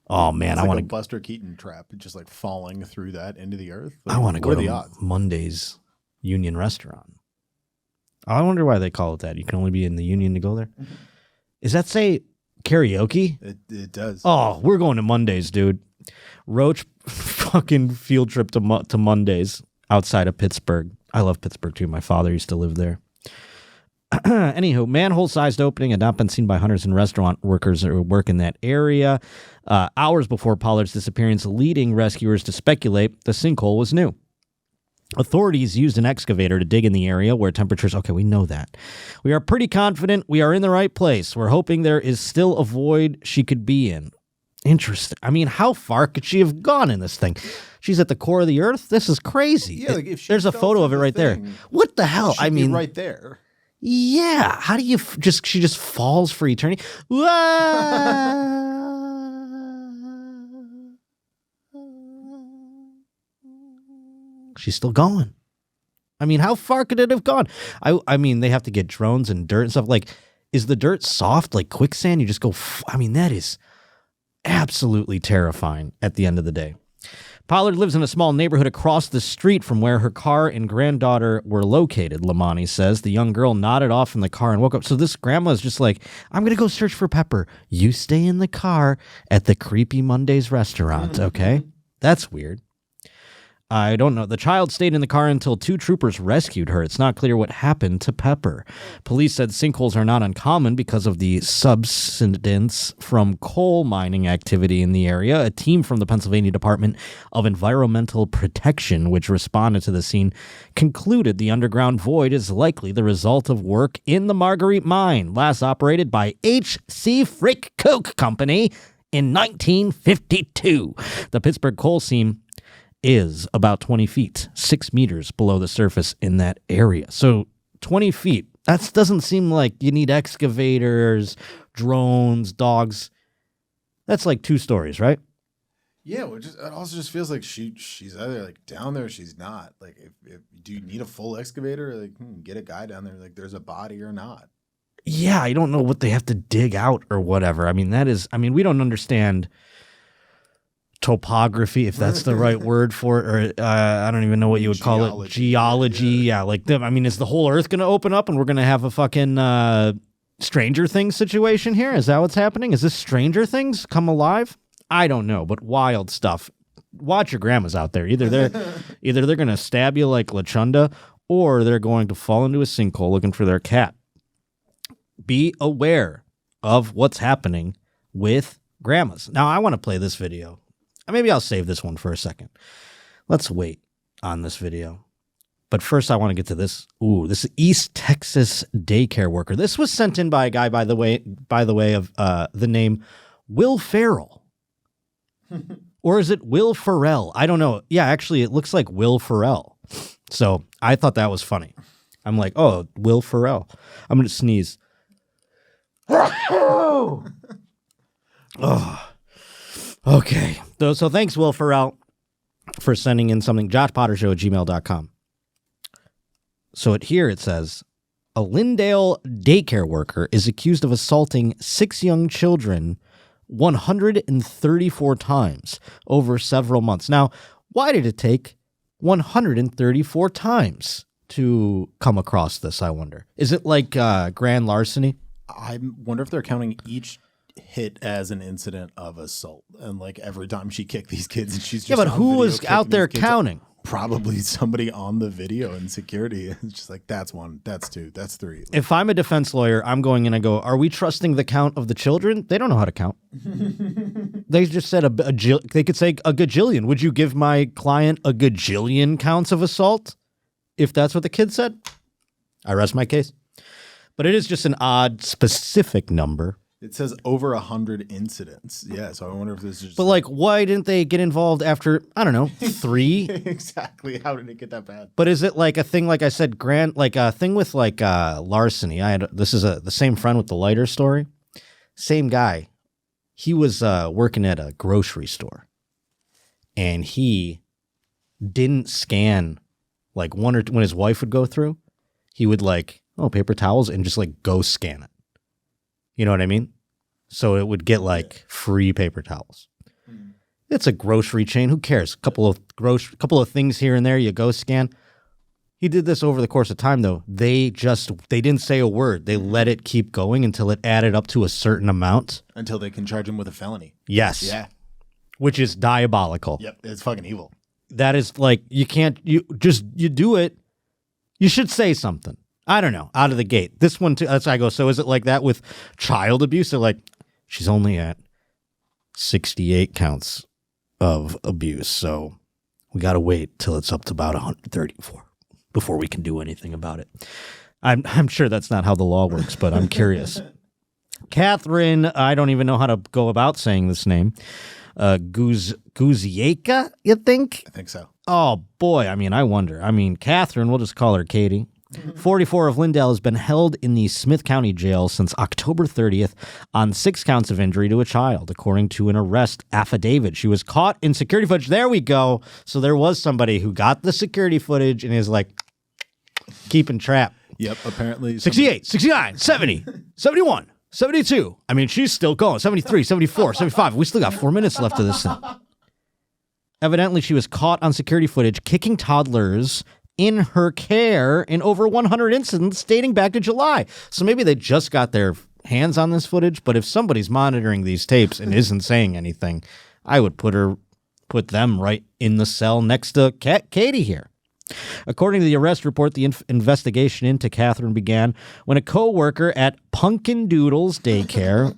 [SPEAKER 1] Oh man,
[SPEAKER 6] It's
[SPEAKER 1] I
[SPEAKER 6] like
[SPEAKER 1] want
[SPEAKER 6] a
[SPEAKER 1] to
[SPEAKER 6] Buster Keaton trap, just like falling through that into the earth.
[SPEAKER 1] I want to go
[SPEAKER 6] What are
[SPEAKER 1] to
[SPEAKER 6] the odds?
[SPEAKER 1] Monday's Union Restaurant. I wonder why they call it that. You can only be in the Union to go there. Does that say karaoke?
[SPEAKER 6] It does.
[SPEAKER 1] Oh, we're going to Mondays, dude. Roach fucking field trip to Mondays outside of Pittsburgh. I love Pittsburgh too. My father used to live there. Anywho, manhole-sized opening had not been seen by hunters and restaurant workers that work in that area. Hours before Pollard's disappearance, leading rescuers to speculate the sinkhole was new. Authorities used an excavator to dig in the area where temperatures... Okay, we know that. We are pretty confident we are in the right place. We're hoping there is still a void she could be in. Interesting. I mean, how far could she have gone in this thing? She's at the core of the earth? This is crazy.
[SPEAKER 6] Yeah, like if she
[SPEAKER 1] there's a
[SPEAKER 6] fell
[SPEAKER 1] photo of it
[SPEAKER 6] through the
[SPEAKER 1] right there.
[SPEAKER 6] thing,
[SPEAKER 1] What the hell? I
[SPEAKER 6] She'd be
[SPEAKER 1] mean...
[SPEAKER 6] right there.
[SPEAKER 1] Yeah. How do you she just falls for eternity? She's still going. I mean, how far could it have gone? I mean, they have to get drones and dirt and stuff. Like, is the dirt soft like quicksand? You just go, I mean, that is absolutely terrifying at the end of the day. Pollard lives in a small neighborhood across the street from where her car and granddaughter were located, Lamani says. The young girl nodded off in the car and woke up. So this grandma is just like, I'm going to go search for Pepper. You stay in the car at the creepy Monday's restaurant, okay? That's weird. I don't know. The child stayed in the car until 2 troopers rescued her. It's not clear what happened to Pepper. Police said sinkholes are not uncommon because of the subsidence from coal mining activity in the area. A team from the Pennsylvania Department of Environmental Protection, which responded to the scene, concluded the underground void is likely the result of work in the Marguerite mine, last operated by H.C. Frick Coke Company in 1952. The Pittsburgh coal seam is about 20 feet, 6 meters below the surface in that area. So 20 feet, that doesn't seem like you need excavators, drones, dogs. That's like 2 stories, right?
[SPEAKER 6] Yeah, it also just feels like she's either like down there or she's not. Like, if do you need a full excavator? Like, get a guy down there. Like, there's a body or not.
[SPEAKER 1] Yeah, I don't know what they have to dig out or whatever. I mean, we don't understand topography, if that's the right word for it, or I don't even know what you would call it. Geology. Yeah, like is the whole earth going to open up and we're going to have a fucking Stranger Things situation here? Is that what's happening? Is this Stranger Things come alive? I don't know, but wild stuff. Watch your grandmas out there. Either they're going to stab you like LaChunda, or they're going to fall into a sinkhole looking for their cat. Be aware of what's happening with grandmas. Now, I want to play this video. Maybe I'll save this one for a second. Let's wait on this video. But first, I want to get to this. Ooh, this East Texas daycare worker. This was sent in by a guy, by the way of the name Will Ferrell. Or is it Will Ferrell? I don't know. Yeah, actually, it looks like Will Ferrell. So I thought that was funny. I'm like, oh, Will Ferrell. I'm going to sneeze. Oh. Okay. So thanks, Will Ferrell, for sending in something. JoshPotterShow@gmail.com. So here it says, a Lindale daycare worker is accused of assaulting 6 young children 134 times over several months. Now, why did it take 134 times to come across this, I wonder? Is it like grand larceny?
[SPEAKER 6] I wonder if they're counting each hit as an incident of assault, and like every time she kicked these kids and she's just
[SPEAKER 1] but who was out there counting?
[SPEAKER 6] Probably somebody on the video in security. It's just like, that's 1, that's 2, that's 3. Like,
[SPEAKER 1] if I'm a defense lawyer, I'm going in and go, are we trusting the count of the children? They don't know how to count. They just said they could say a gajillion. Would you give my client a gajillion counts of assault if that's what the kid said? I rest my case. But it is just an odd, specific number.
[SPEAKER 6] It says over 100 incidents. Yeah, so I wonder if this is just...
[SPEAKER 1] But like, why didn't they get involved after, I don't know, 3?
[SPEAKER 6] Exactly. How did it get that bad?
[SPEAKER 1] But is it like a thing, like I said, like a thing with like larceny? This is the same friend with the lighter story. Same guy. He was working at a grocery store. And he didn't scan, like when his wife would go through, he would like, oh, paper towels, and just like go scan it. You know what I mean? So it would get like free paper towels. It's a grocery chain. Who cares? Couple of things here and there. You go scan. He did this over the course of time, though. They didn't say a word. They let it keep going until it added up to a certain amount.
[SPEAKER 6] Until they can charge him with a felony.
[SPEAKER 1] Yes.
[SPEAKER 6] Yeah.
[SPEAKER 1] Which is diabolical.
[SPEAKER 6] Yep. It's fucking evil.
[SPEAKER 1] That is like, you do it. You should say something. I don't know, out of the gate. This one, too, that's how I go, so is it like that with child abuse? They're like, she's only at 68 counts of abuse, so we got to wait till it's up to about 134 before we can do anything about it. I'm sure that's not how the law works, but I'm curious. Catherine, I don't even know how to go about saying this name. Guzieka, you think?
[SPEAKER 6] I think so.
[SPEAKER 1] Oh, boy, I wonder. Catherine, we'll just call her Katie. 44 of Lindale has been held in the Smith County Jail since October 30th on 6 counts of injury to a child, according to an arrest affidavit. She was caught in security footage. There we go. So there was somebody who got the security footage and is like keeping trap.
[SPEAKER 6] Yep, apparently.
[SPEAKER 1] 68, 69, 70, 71, 72. She's still going. 73, 74, 75. We still got 4 minutes left of this thing. Evidently, she was caught on security footage kicking toddlers in her care in over 100 incidents dating back to July. So maybe they just got their hands on this footage, but if somebody's monitoring these tapes and isn't saying anything, I would put her put them right in the cell next to Katie here. According to the arrest report, the investigation into Catherine began when a co-worker at Pumpkin Doodles Daycare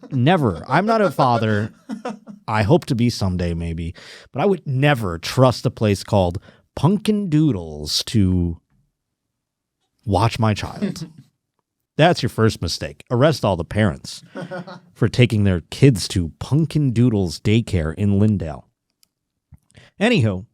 [SPEAKER 1] I'm not a father. I hope to be someday, maybe. But I would never trust a place called Pumpkin Doodles to watch my child. That's your first mistake. Arrest all the parents for taking their kids to Pumpkin Doodles Daycare in Lindale. Anywho,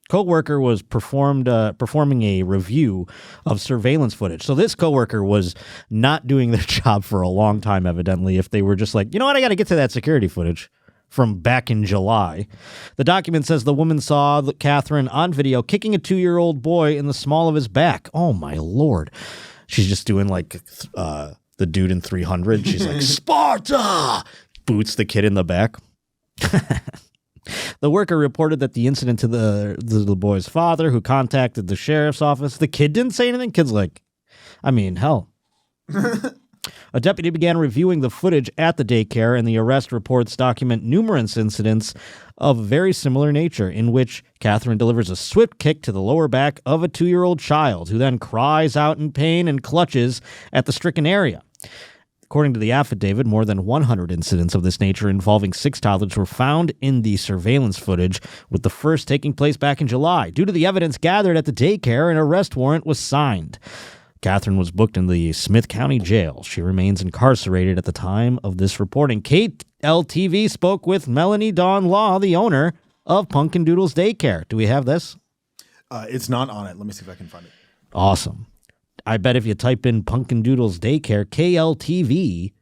[SPEAKER 1] coworker was performing a review of surveillance footage. So this coworker was not doing their job for a long time, evidently, if they were just like, you know what, I got to get to that security footage from back in July. The document says the woman saw Catherine on video kicking a 2-year-old boy in the small of his back. Oh, my Lord. She's just doing like the dude in 300. She's like, Sparta! Boots the kid in the back. The worker reported that the incident to the boy's father, who contacted the sheriff's office. The kid didn't say anything. Kid's like, I mean, hell. A deputy began reviewing the footage at the daycare, and the arrest reports document numerous incidents of very similar nature in which Catherine delivers a swift kick to the lower back of a 2-year-old child, who then cries out in pain and clutches at the stricken area. According to the affidavit, more than 100 incidents of this nature involving 6 toddlers were found in the surveillance footage, with the first taking place back in July. Due to the evidence gathered at the daycare, an arrest warrant was signed. Catherine was booked in the Smith County Jail. She remains incarcerated at the time of this reporting. KLTV spoke with Melanie Dawn Law, the owner of Pumpkin Doodles Daycare. Do we have this?
[SPEAKER 6] It's not on it. Let me see if I can find it.
[SPEAKER 1] Awesome. I bet if you type in Pumpkin Doodles Daycare, KLTV,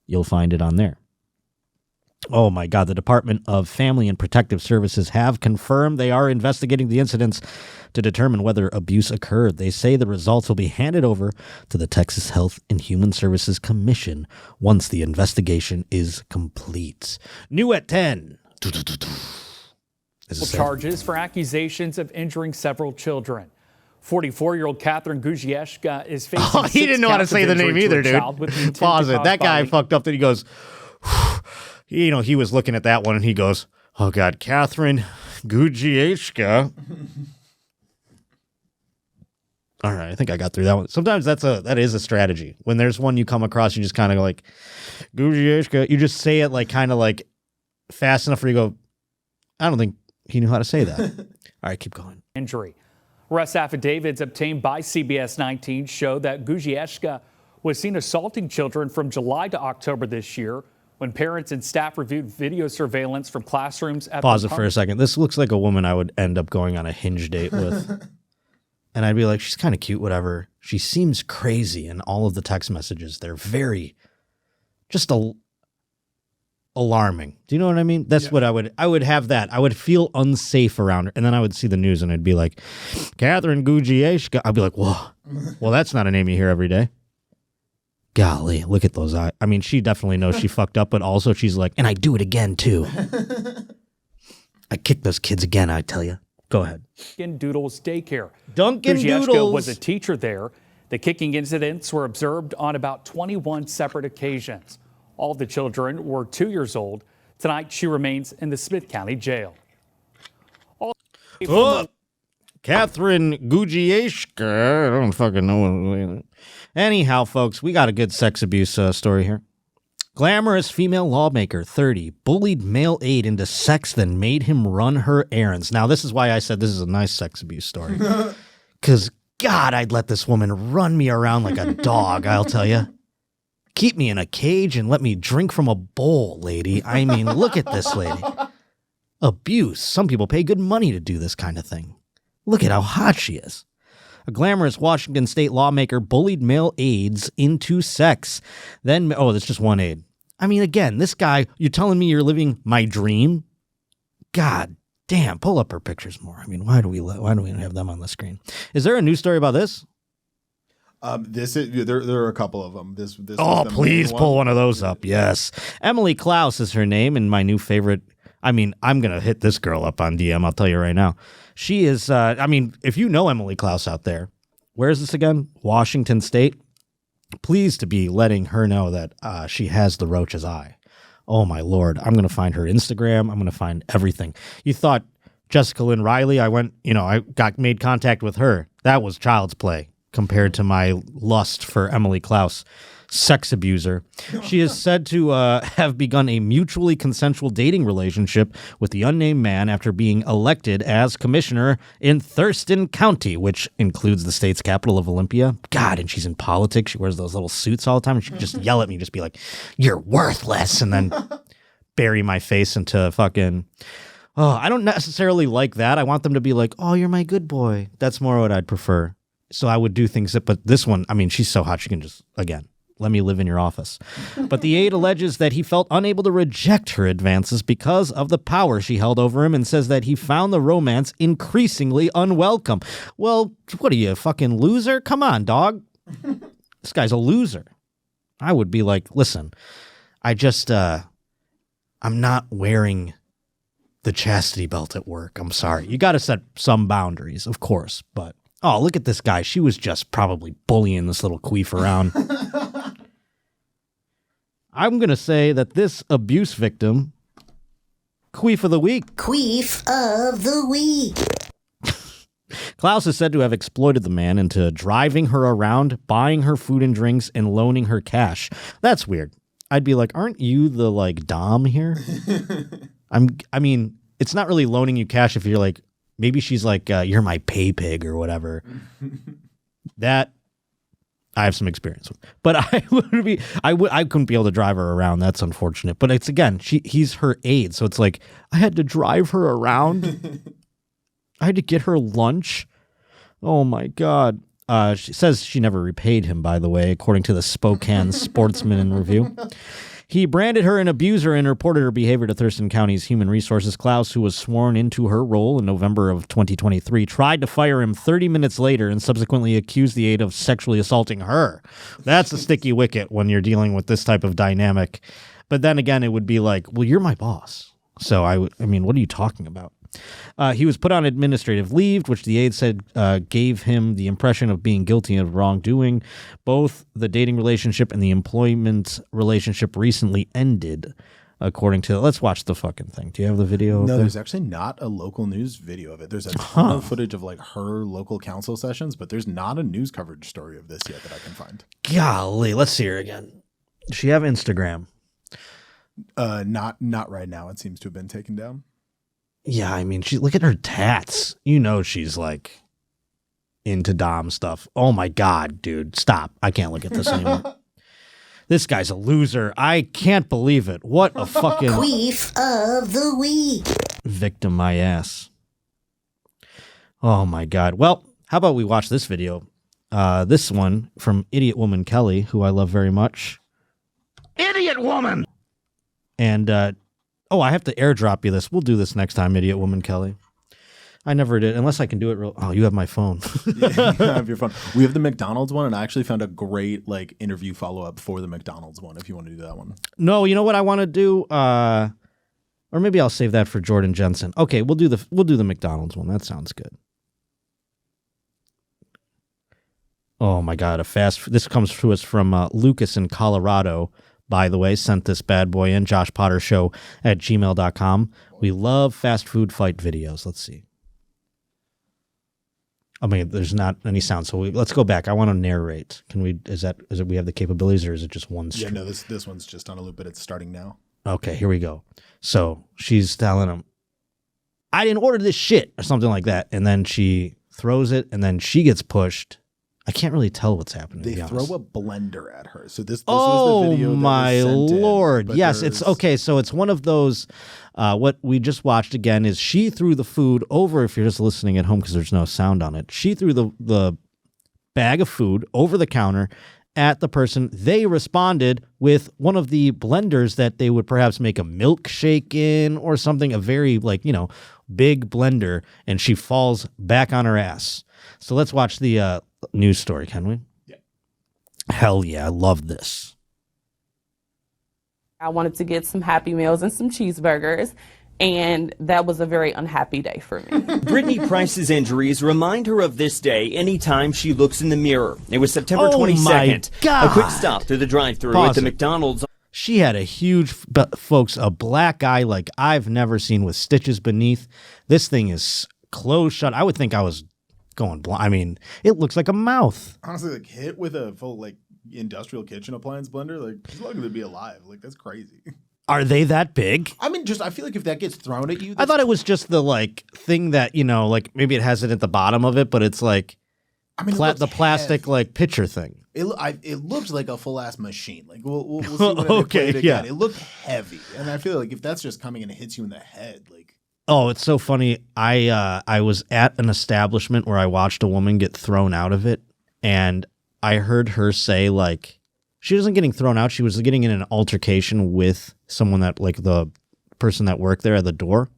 [SPEAKER 1] you'll find it on there. Oh my God, the Department of Family and Protective Services have confirmed they are investigating the incidents to determine whether abuse occurred. They say the results will be handed over to the Texas Health and Human Services Commission once the investigation is complete. New at 10.
[SPEAKER 10] Charges for accusations of injuring several children. 44-year-old Catherine Guzieska is facing.
[SPEAKER 1] Oh, he didn't know how to say the name either, dude. Pause it. That guy fucked up that he goes, you know, he was looking at that one and he goes, oh God, Catherine Guzieska. All right, I think I got through that one. Sometimes that is a strategy. When there's one you come across, you just kind of like, Guzieska. You just say it like kind of like fast enough where you go, I don't think he knew how to say that. All right, keep going.
[SPEAKER 10] Injury. Arrest affidavits obtained by CBS 19 show that Guzieska was seen assaulting children from July to October this year when parents and staff reviewed video surveillance from classrooms at
[SPEAKER 1] Pause it for a second. This looks like a woman I would end up going on a Hinge date with. And I'd be like, she's kind of cute, whatever. She seems crazy in all of the text messages. They're very just alarming. Do you know what I mean? That's what I would have that. I would feel unsafe around her. And then I would see the news and I'd be like, Catherine Guzieska. I'd be like, whoa, well, that's not a name you hear every day. Golly, look at those eyes. I mean, she definitely knows she fucked up, but also she's like, and I do it again too. I kick those kids again, I tell you. Go ahead.
[SPEAKER 10] Dunkin' Doodles Daycare.
[SPEAKER 1] Dunkin'
[SPEAKER 10] Guzieska
[SPEAKER 1] Doodles
[SPEAKER 10] was a teacher there. The kicking incidents were observed on about 21 separate occasions. All the children were 2 years old. Tonight, she remains in the Smith County Jail.
[SPEAKER 1] Catherine Guzieska. I don't fucking know. Anyhow, folks, we got a good sex abuse story here. Glamorous female lawmaker, 30, bullied male aide into sex, then made him run her errands. Now, this is why I said this is a nice sex abuse story. Because, God, I'd let this woman run me around like a dog, I'll tell you. Keep me in a cage and let me drink from a bowl, lady. I mean, look at this lady. Abuse. Some people pay good money to do this kind of thing. Look at how hot she is. A glamorous Washington state lawmaker bullied male aides into sex. Then, that's just one aide. I mean, again, this guy, you're telling me you're living my dream? God damn, pull up her pictures more. I mean, why do we have them on the screen? Is there a news story about this?
[SPEAKER 6] There are a couple of them. This
[SPEAKER 1] please pull one of those up. Yes. Emily Klaus is her name, and my new favorite. I mean, I'm going to hit this girl up on DM, I'll tell you right now. She is, if you know Emily Klaus out there, where is this again? Washington State. Pleased to be letting her know that she has the Roach's eye. Oh my Lord. I'm going to find her Instagram. I'm going to find everything. You thought Jessica Lynn Riley, I made contact with her. That was child's play compared to my lust for Emily Klaus, sex abuser. She is said to have begun a mutually consensual dating relationship with the unnamed man after being elected as commissioner in Thurston County, which includes the state's capital of Olympia. God, and she's in politics. She wears those little suits all the time. And she can just yell at me, just be like, "You're worthless," and then bury my face into fucking... Oh, I don't necessarily like that. I want them to be like, "Oh, you're my good boy." That's more what I'd prefer. So I would do things but this one, I mean, she's so hot, she can just, again, let me live in your office. But the aide alleges that he felt unable to reject her advances because of the power she held over him and says that he found the romance increasingly unwelcome. Well, what are you, a fucking loser? Come on, dog. This guy's a loser. I would be like, listen, I'm not wearing the chastity belt at work. I'm sorry. You got to set some boundaries, of course. But, oh, look at this guy. She was just probably bullying this little queef around. I'm going to say that this abuse victim, queef of the week.
[SPEAKER 11] Queef of the week.
[SPEAKER 1] Klaus is said to have exploited the man into driving her around, buying her food and drinks, and loaning her cash. That's weird. I'd be like, aren't you the, like, dom here? I mean, it's not really loaning you cash if you're like, maybe she's like, you're my pay pig or whatever. That I have some experience with. But I couldn't be able to drive her around. That's unfortunate. But it's, again, he's her aide. So it's like, I had to drive her around. I had to get her lunch. Oh my God. She says she never repaid him, by the way, according to the Spokane Sportsman in Review. He branded her an abuser and reported her behavior to Thurston County's Human Resources. Klaus, who was sworn into her role in November of 2023, tried to fire him 30 minutes later and subsequently accused the aide of sexually assaulting her. That's a sticky wicket when you're dealing with this type of dynamic. But then again, it would be like, well, you're my boss. So, I mean, what are you talking about? He was put on administrative leave, which the aide said gave him the impression of being guilty of wrongdoing. Both the dating relationship and the employment relationship recently ended, according to... Let's watch the fucking thing. Do you have the video?
[SPEAKER 6] No, there's actually not a local news video of it. There's a ton of footage of like her local council sessions, but there's not a news coverage story of this yet that I can find.
[SPEAKER 1] Golly, let's see her again. Does she have Instagram?
[SPEAKER 6] Not right now. It seems to have been taken down.
[SPEAKER 1] Yeah, I mean, look at her tats. You know she's, like, into dom stuff. Oh, my God, dude. Stop. I can't look at this anymore. This guy's a loser. I can't believe it. What a fucking...
[SPEAKER 11] Queef of the week.
[SPEAKER 1] Victim my ass. Oh, my God. Well, how about we watch this video? This one from Idiot Woman Kelly, who I love very much. Idiot Woman! And, oh, I have to airdrop you this. We'll do this next time, Idiot Woman Kelly. I never did, unless I can do it real... Oh, you have my phone.
[SPEAKER 6] Yeah, you have your phone. We have the McDonald's one, and I actually found a great like interview follow-up for the McDonald's one, if you want to do that one.
[SPEAKER 1] No, you know what I want to do? Or maybe I'll save that for Jordan Jensen. Okay, we'll do the McDonald's one. That sounds good. Oh, my God. This comes to us from Lucas in Colorado. By the way, sent this bad boy in, joshpottershow@gmail.com. We love fast food fight videos. Let's see. I mean, there's not any sound, so let's go back. I want to narrate. Can we, is it we have the capabilities, or is it just one stream?
[SPEAKER 6] Yeah, no, this one's just on a loop, but it's starting now.
[SPEAKER 1] Okay, here we go. So she's telling him, I didn't order this shit, or something like that. And then she throws it, and then she gets pushed. I can't really tell what's happening.
[SPEAKER 6] They throw a blender at her. So this
[SPEAKER 1] was
[SPEAKER 6] the video that
[SPEAKER 1] my
[SPEAKER 6] was sent
[SPEAKER 1] Lord.
[SPEAKER 6] In,
[SPEAKER 1] yes, it's okay. So it's one of those, what we just watched again is she threw the food over, if you're just listening at home because there's no sound on it. She threw the bag of food over the counter at the person. They responded with one of the blenders that they would perhaps make a milkshake in or something, a very big blender, and she falls back on her ass. So let's watch the news story, can we?
[SPEAKER 6] Yeah.
[SPEAKER 1] Hell yeah, I love this.
[SPEAKER 12] I wanted to get some Happy Meals and some cheeseburgers, and that was a very unhappy day for me.
[SPEAKER 13] Brittany Price's injuries remind her of this day anytime she looks in the mirror. It was September 22nd.
[SPEAKER 1] My God.
[SPEAKER 13] A quick stop through the drive-thru at the McDonald's.
[SPEAKER 1] She had a huge, folks, a black eye like I've never seen with stitches beneath. This thing is closed shut. I would think I was going blind. I mean, it looks like a mouth.
[SPEAKER 6] Honestly, like hit with a full like industrial kitchen appliance blender, like she's lucky to be alive. Like that's crazy.
[SPEAKER 1] Are they that big?
[SPEAKER 6] I mean, I feel like if that gets thrown at you,
[SPEAKER 1] I thought it was just the like thing that, you know, like maybe it has it at the bottom of it, but it's like the plastic
[SPEAKER 6] heavy.
[SPEAKER 1] Like pitcher thing.
[SPEAKER 6] It looked like a full ass machine. Like we'll see when I play it again.
[SPEAKER 1] Yeah.
[SPEAKER 6] It looked heavy, and I feel like if that's just coming and it hits you in the head, like.
[SPEAKER 1] Oh, it's so funny. I was at an establishment where I watched a woman get thrown out of it, and I heard her say like she wasn't getting thrown out. She was getting in an altercation with someone that like the person that worked there at the door.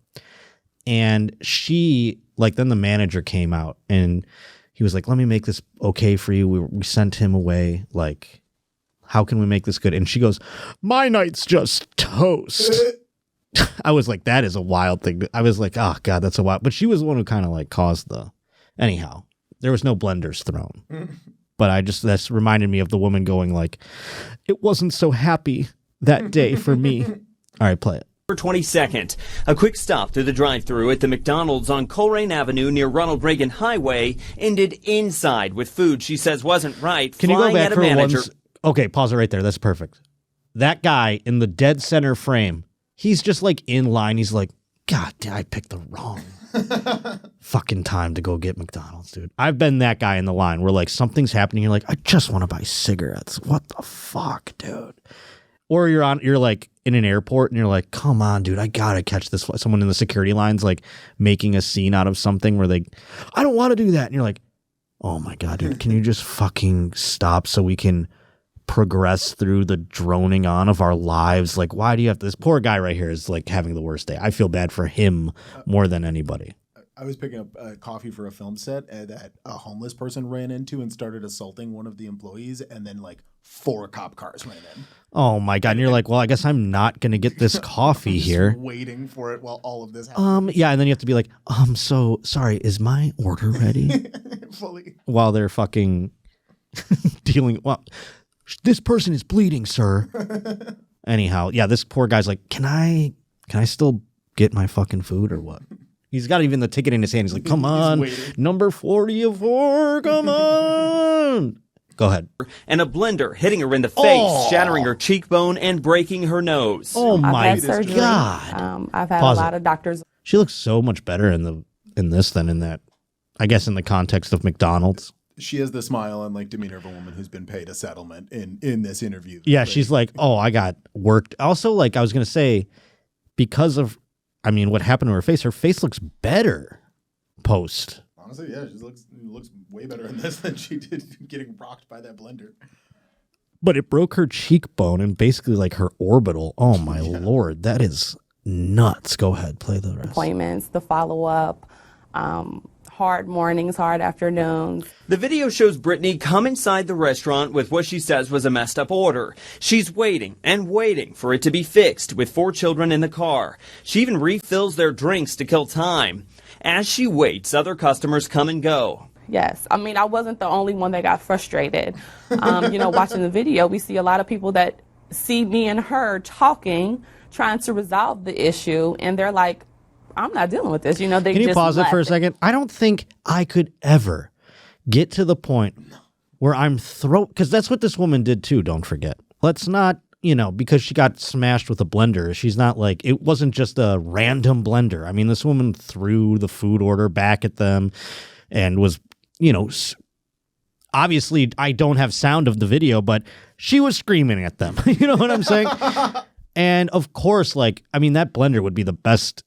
[SPEAKER 1] And she like then the manager came out and he was like, let me make this okay for you. We sent him away. Like, how can we make this good? And she goes, my night's just toast. I was like, that is a wild thing. I was like, oh God, that's a wild. But she was the one who kind of like caused the, anyhow, there was no blenders thrown. But that's reminded me of the woman going like, it wasn't so happy that day for me. All right, play it.
[SPEAKER 13] 22nd, a quick stop through the drive-thru at the McDonald's on Coleraine Avenue near Ronald Reagan Highway ended inside with food she says wasn't right.
[SPEAKER 1] Can you go back for one? Okay, pause it right there. That's perfect. That guy in the dead center frame, he's just like in line. He's like, God, I picked the wrong fucking time to go get McDonald's, dude. I've been that guy in the line where like something's happening. You're like, I just want to buy cigarettes. What the fuck, dude? Or you're like in an airport and you're like, come on, dude, I gotta catch this. Someone in the security line's like making a scene out of something where I don't want to do that. And you're like, oh my God, dude, can you just fucking stop so we can progress through the droning on of our lives? Like, why do you have this poor guy right here is like having the worst day. I feel bad for him more than anybody.
[SPEAKER 6] I was picking up coffee for a film set that a homeless person ran into and started assaulting one of the employees, and then like 4 cop cars ran in.
[SPEAKER 1] Oh my God. And you're like, well, I guess I'm not going to get this coffee here.
[SPEAKER 6] Waiting for it while all of this happens.
[SPEAKER 1] Yeah. And then you have to be like, so sorry, is my order ready?
[SPEAKER 6] Fully.
[SPEAKER 1] While they're fucking dealing. Well, this person is bleeding, sir. Anyhow. Yeah. This poor guy's like, can I still get my fucking food or what? He's got even the ticket in his hand. He's like, come on, number 44, come on. Go ahead.
[SPEAKER 13] And a blender hitting her in the face, shattering her cheekbone and breaking her nose.
[SPEAKER 1] Oh my
[SPEAKER 12] I've had surgery.
[SPEAKER 1] God.
[SPEAKER 12] I've had
[SPEAKER 1] Pause
[SPEAKER 12] a lot
[SPEAKER 1] it.
[SPEAKER 12] of doctors.
[SPEAKER 1] She looks so much better in this than in that, I guess in the context of McDonald's.
[SPEAKER 6] She has the smile and like demeanor of a woman who's been paid a settlement in this interview.
[SPEAKER 1] Yeah, she's like, oh, I got worked. Also, like I was going to say, because of, I mean, what happened to her face looks better post.
[SPEAKER 6] Honestly, yeah, she looks way better in this than she did getting rocked by that blender.
[SPEAKER 1] But it broke her cheekbone and basically like her orbital. Oh my Lord, that is nuts. Go ahead, play the rest.
[SPEAKER 12] Appointments, the follow-up, hard mornings, hard afternoons.
[SPEAKER 13] The video shows Brittany come inside the restaurant with what she says was a messed up order. She's waiting and waiting for it to be fixed with 4 children in the car. She even refills their drinks to kill time. As she waits, other customers come and go.
[SPEAKER 12] Yes. I mean, I wasn't the only one that got frustrated. Watching the video, we see a lot of people that see me and her talking, trying to resolve the issue, and they're like, I'm not dealing with this. They
[SPEAKER 1] Can you
[SPEAKER 12] just
[SPEAKER 1] pause it
[SPEAKER 12] left.
[SPEAKER 1] for a second? I don't think I could ever get to the point where I'm because that's what this woman did too, don't forget. Let's not, because she got smashed with a blender, she's not like, it wasn't just a random blender. I mean, this woman threw the food order back at them and was, obviously I don't have sound of the video, but she was screaming at them. You know what I'm saying? And of course, that blender would be the best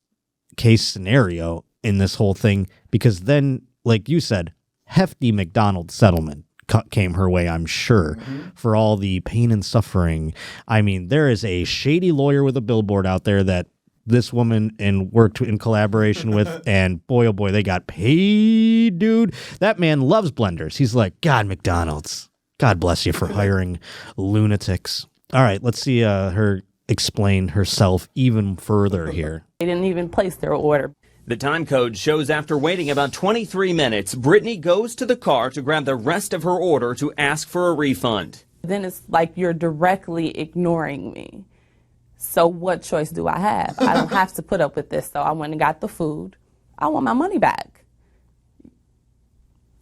[SPEAKER 1] case scenario in this whole thing, because then, like you said, hefty McDonald's settlement came her way, I'm sure, for all the pain and suffering. I mean, there is a shady lawyer with a billboard out there that this woman worked in collaboration with, and boy, oh boy, they got paid, dude. That man loves blenders. He's like, God, McDonald's, God bless you for hiring lunatics. All right, let's see her explain herself even further here.
[SPEAKER 12] They didn't even place their order.
[SPEAKER 13] The time code shows after waiting about 23 minutes, Brittany goes to the car to grab the rest of her order to ask for a refund.
[SPEAKER 12] Then it's like you're directly ignoring me. So what choice do I have? I don't have to put up with this, so I went and got the food. I want my money back.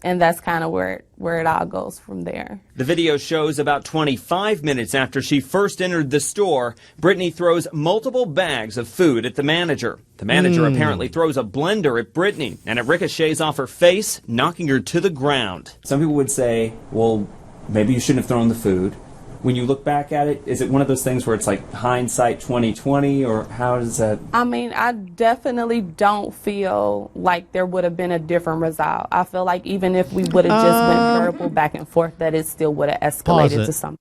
[SPEAKER 12] And that's kind of where it all goes from there.
[SPEAKER 13] The video shows about 25 minutes after she first entered the store, Brittany throws multiple bags of food at the manager. The manager apparently throws a blender at Brittany, and it ricochets off her face, knocking her to the ground. Some people would say, well, maybe you shouldn't have thrown the food. When you look back at it, is it one of those things where it's like hindsight 20/20, or how does that?
[SPEAKER 12] I mean, I definitely don't feel like there would have been a different result. I feel like even if we would have just went verbal back and forth, that it still would have escalated to something.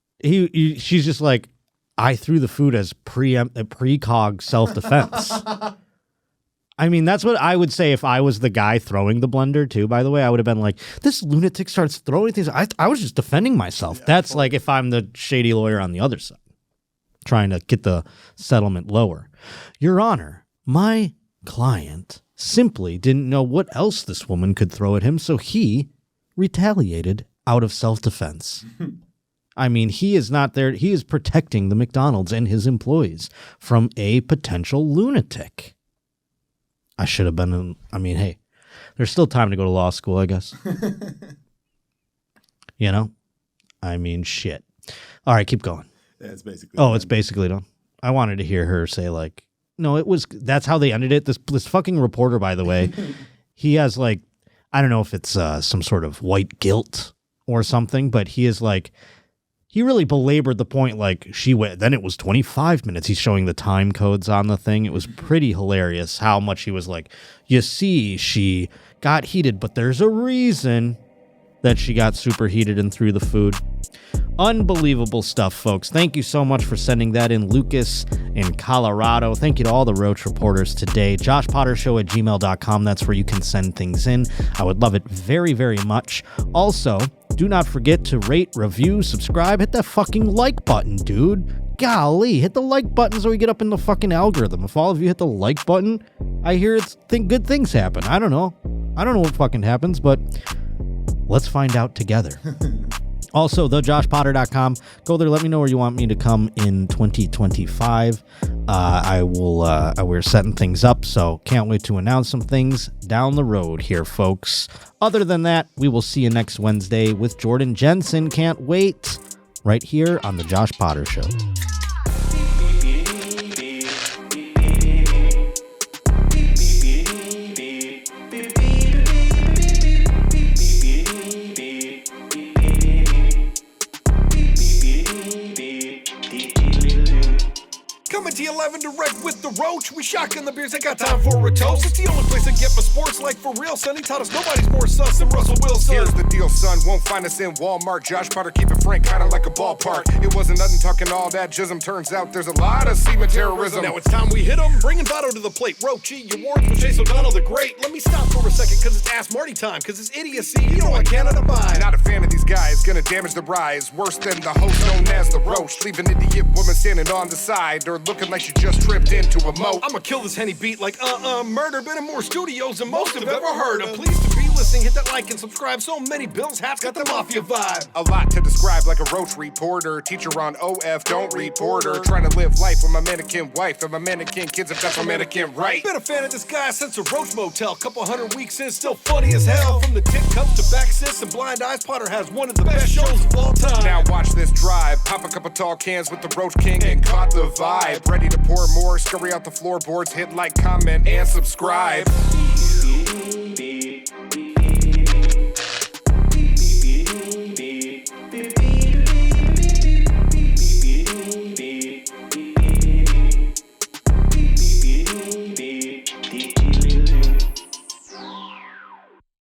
[SPEAKER 1] She's just like, I threw the food as precog self-defense. I mean, that's what I would say if I was the guy throwing the blender, too, by the way. I would have been like, this lunatic starts throwing things. I was just defending myself. Yeah, that's like if I'm the shady lawyer on the other side, trying to get the settlement lower. Your Honor, my client simply didn't know what else this woman could throw at him, so he retaliated out of self-defense. I mean, he is not there. He is protecting the McDonald's and his employees from a potential lunatic. I should have been, I mean, hey, there's still time to go to law school, I guess. You know? I mean, shit. All right, keep going.
[SPEAKER 6] Yeah, it's basically
[SPEAKER 1] done. It's basically done. I wanted to hear her say, like, no, that's how they ended it. This fucking reporter, by the way, he has, like, I don't know if it's some sort of white guilt or something, but he is, like, he really belabored the point, like, then it was 25 minutes. He's showing the time codes on the thing. It was pretty hilarious how much he was like, you see, she got heated, but there's a reason that she got superheated and threw the food. Unbelievable stuff, folks. Thank you so much for sending that in, Lucas in Colorado. Thank you to all the Roach reporters today. JoshPotterShow@gmail.com. That's where you can send things in. I would love it very, very much. Also, do not forget to rate, review, subscribe. Hit that fucking like button, dude. Golly, hit the like button so we get up in the fucking algorithm. If all of you hit the like button, I hear good things happen. I don't know. I don't know what fucking happens, but let's find out together. Also, thejoshpotter.com. Go there. Let me know where you want me to come in 2025. We're setting things up, so can't wait to announce some things down the road here, folks. Other than that, we will see you next Wednesday with Jordan Jensen. Can't wait. Right here on The Josh Potter Show.
[SPEAKER 14] Coming to you live and direct with the Roach. We shotgun the beers, ain't got time for a toast. It's the only place I get my sports like for real, son. He taught us nobody's more sus than Russell Wilson.
[SPEAKER 15] Here's the deal, son. Won't find us in Walmart. Josh Potter keep it frank, kinda like a ballpark. It wasn't nothing talking all that jism. Turns out there's a lot of semen terrorism.
[SPEAKER 14] Now it's time we hit him. Bringing Votto to the plate. Roachy, your wards with Chase O'Donnell the Great. Let me stop for a second, cause it's Ask Marty time. Cause it's idiocy, you know I cannot abide.
[SPEAKER 15] Not a fan of these guys, gonna damage the rise. Worse than the host known as the Roach. Leave an idiot woman standing on the side or looking like she just tripped into a moat.
[SPEAKER 14] I'ma kill this Henny beat like murder. Been in more studios than most have ever heard of. Pleased to be listening, hit that like and subscribe. So many Bills hats got the mafia vibe.
[SPEAKER 15] A lot to describe like a Roach reporter. Teacher on OF, don't report her. Trying to live life with my mannequin wife and my mannequin kids if that's my mannequin right.
[SPEAKER 14] Been a fan of this guy since the Roach Motel. Couple 100 weeks in, still funny as hell. From the tit cups to back sis and blind eyes, Potter has one of the best shows of all time.
[SPEAKER 15] Now watch this drive. Pop a couple tall cans with the Roach King and caught the vibe. Ready to pour more, scurry out the floorboards, hit like, comment, and subscribe.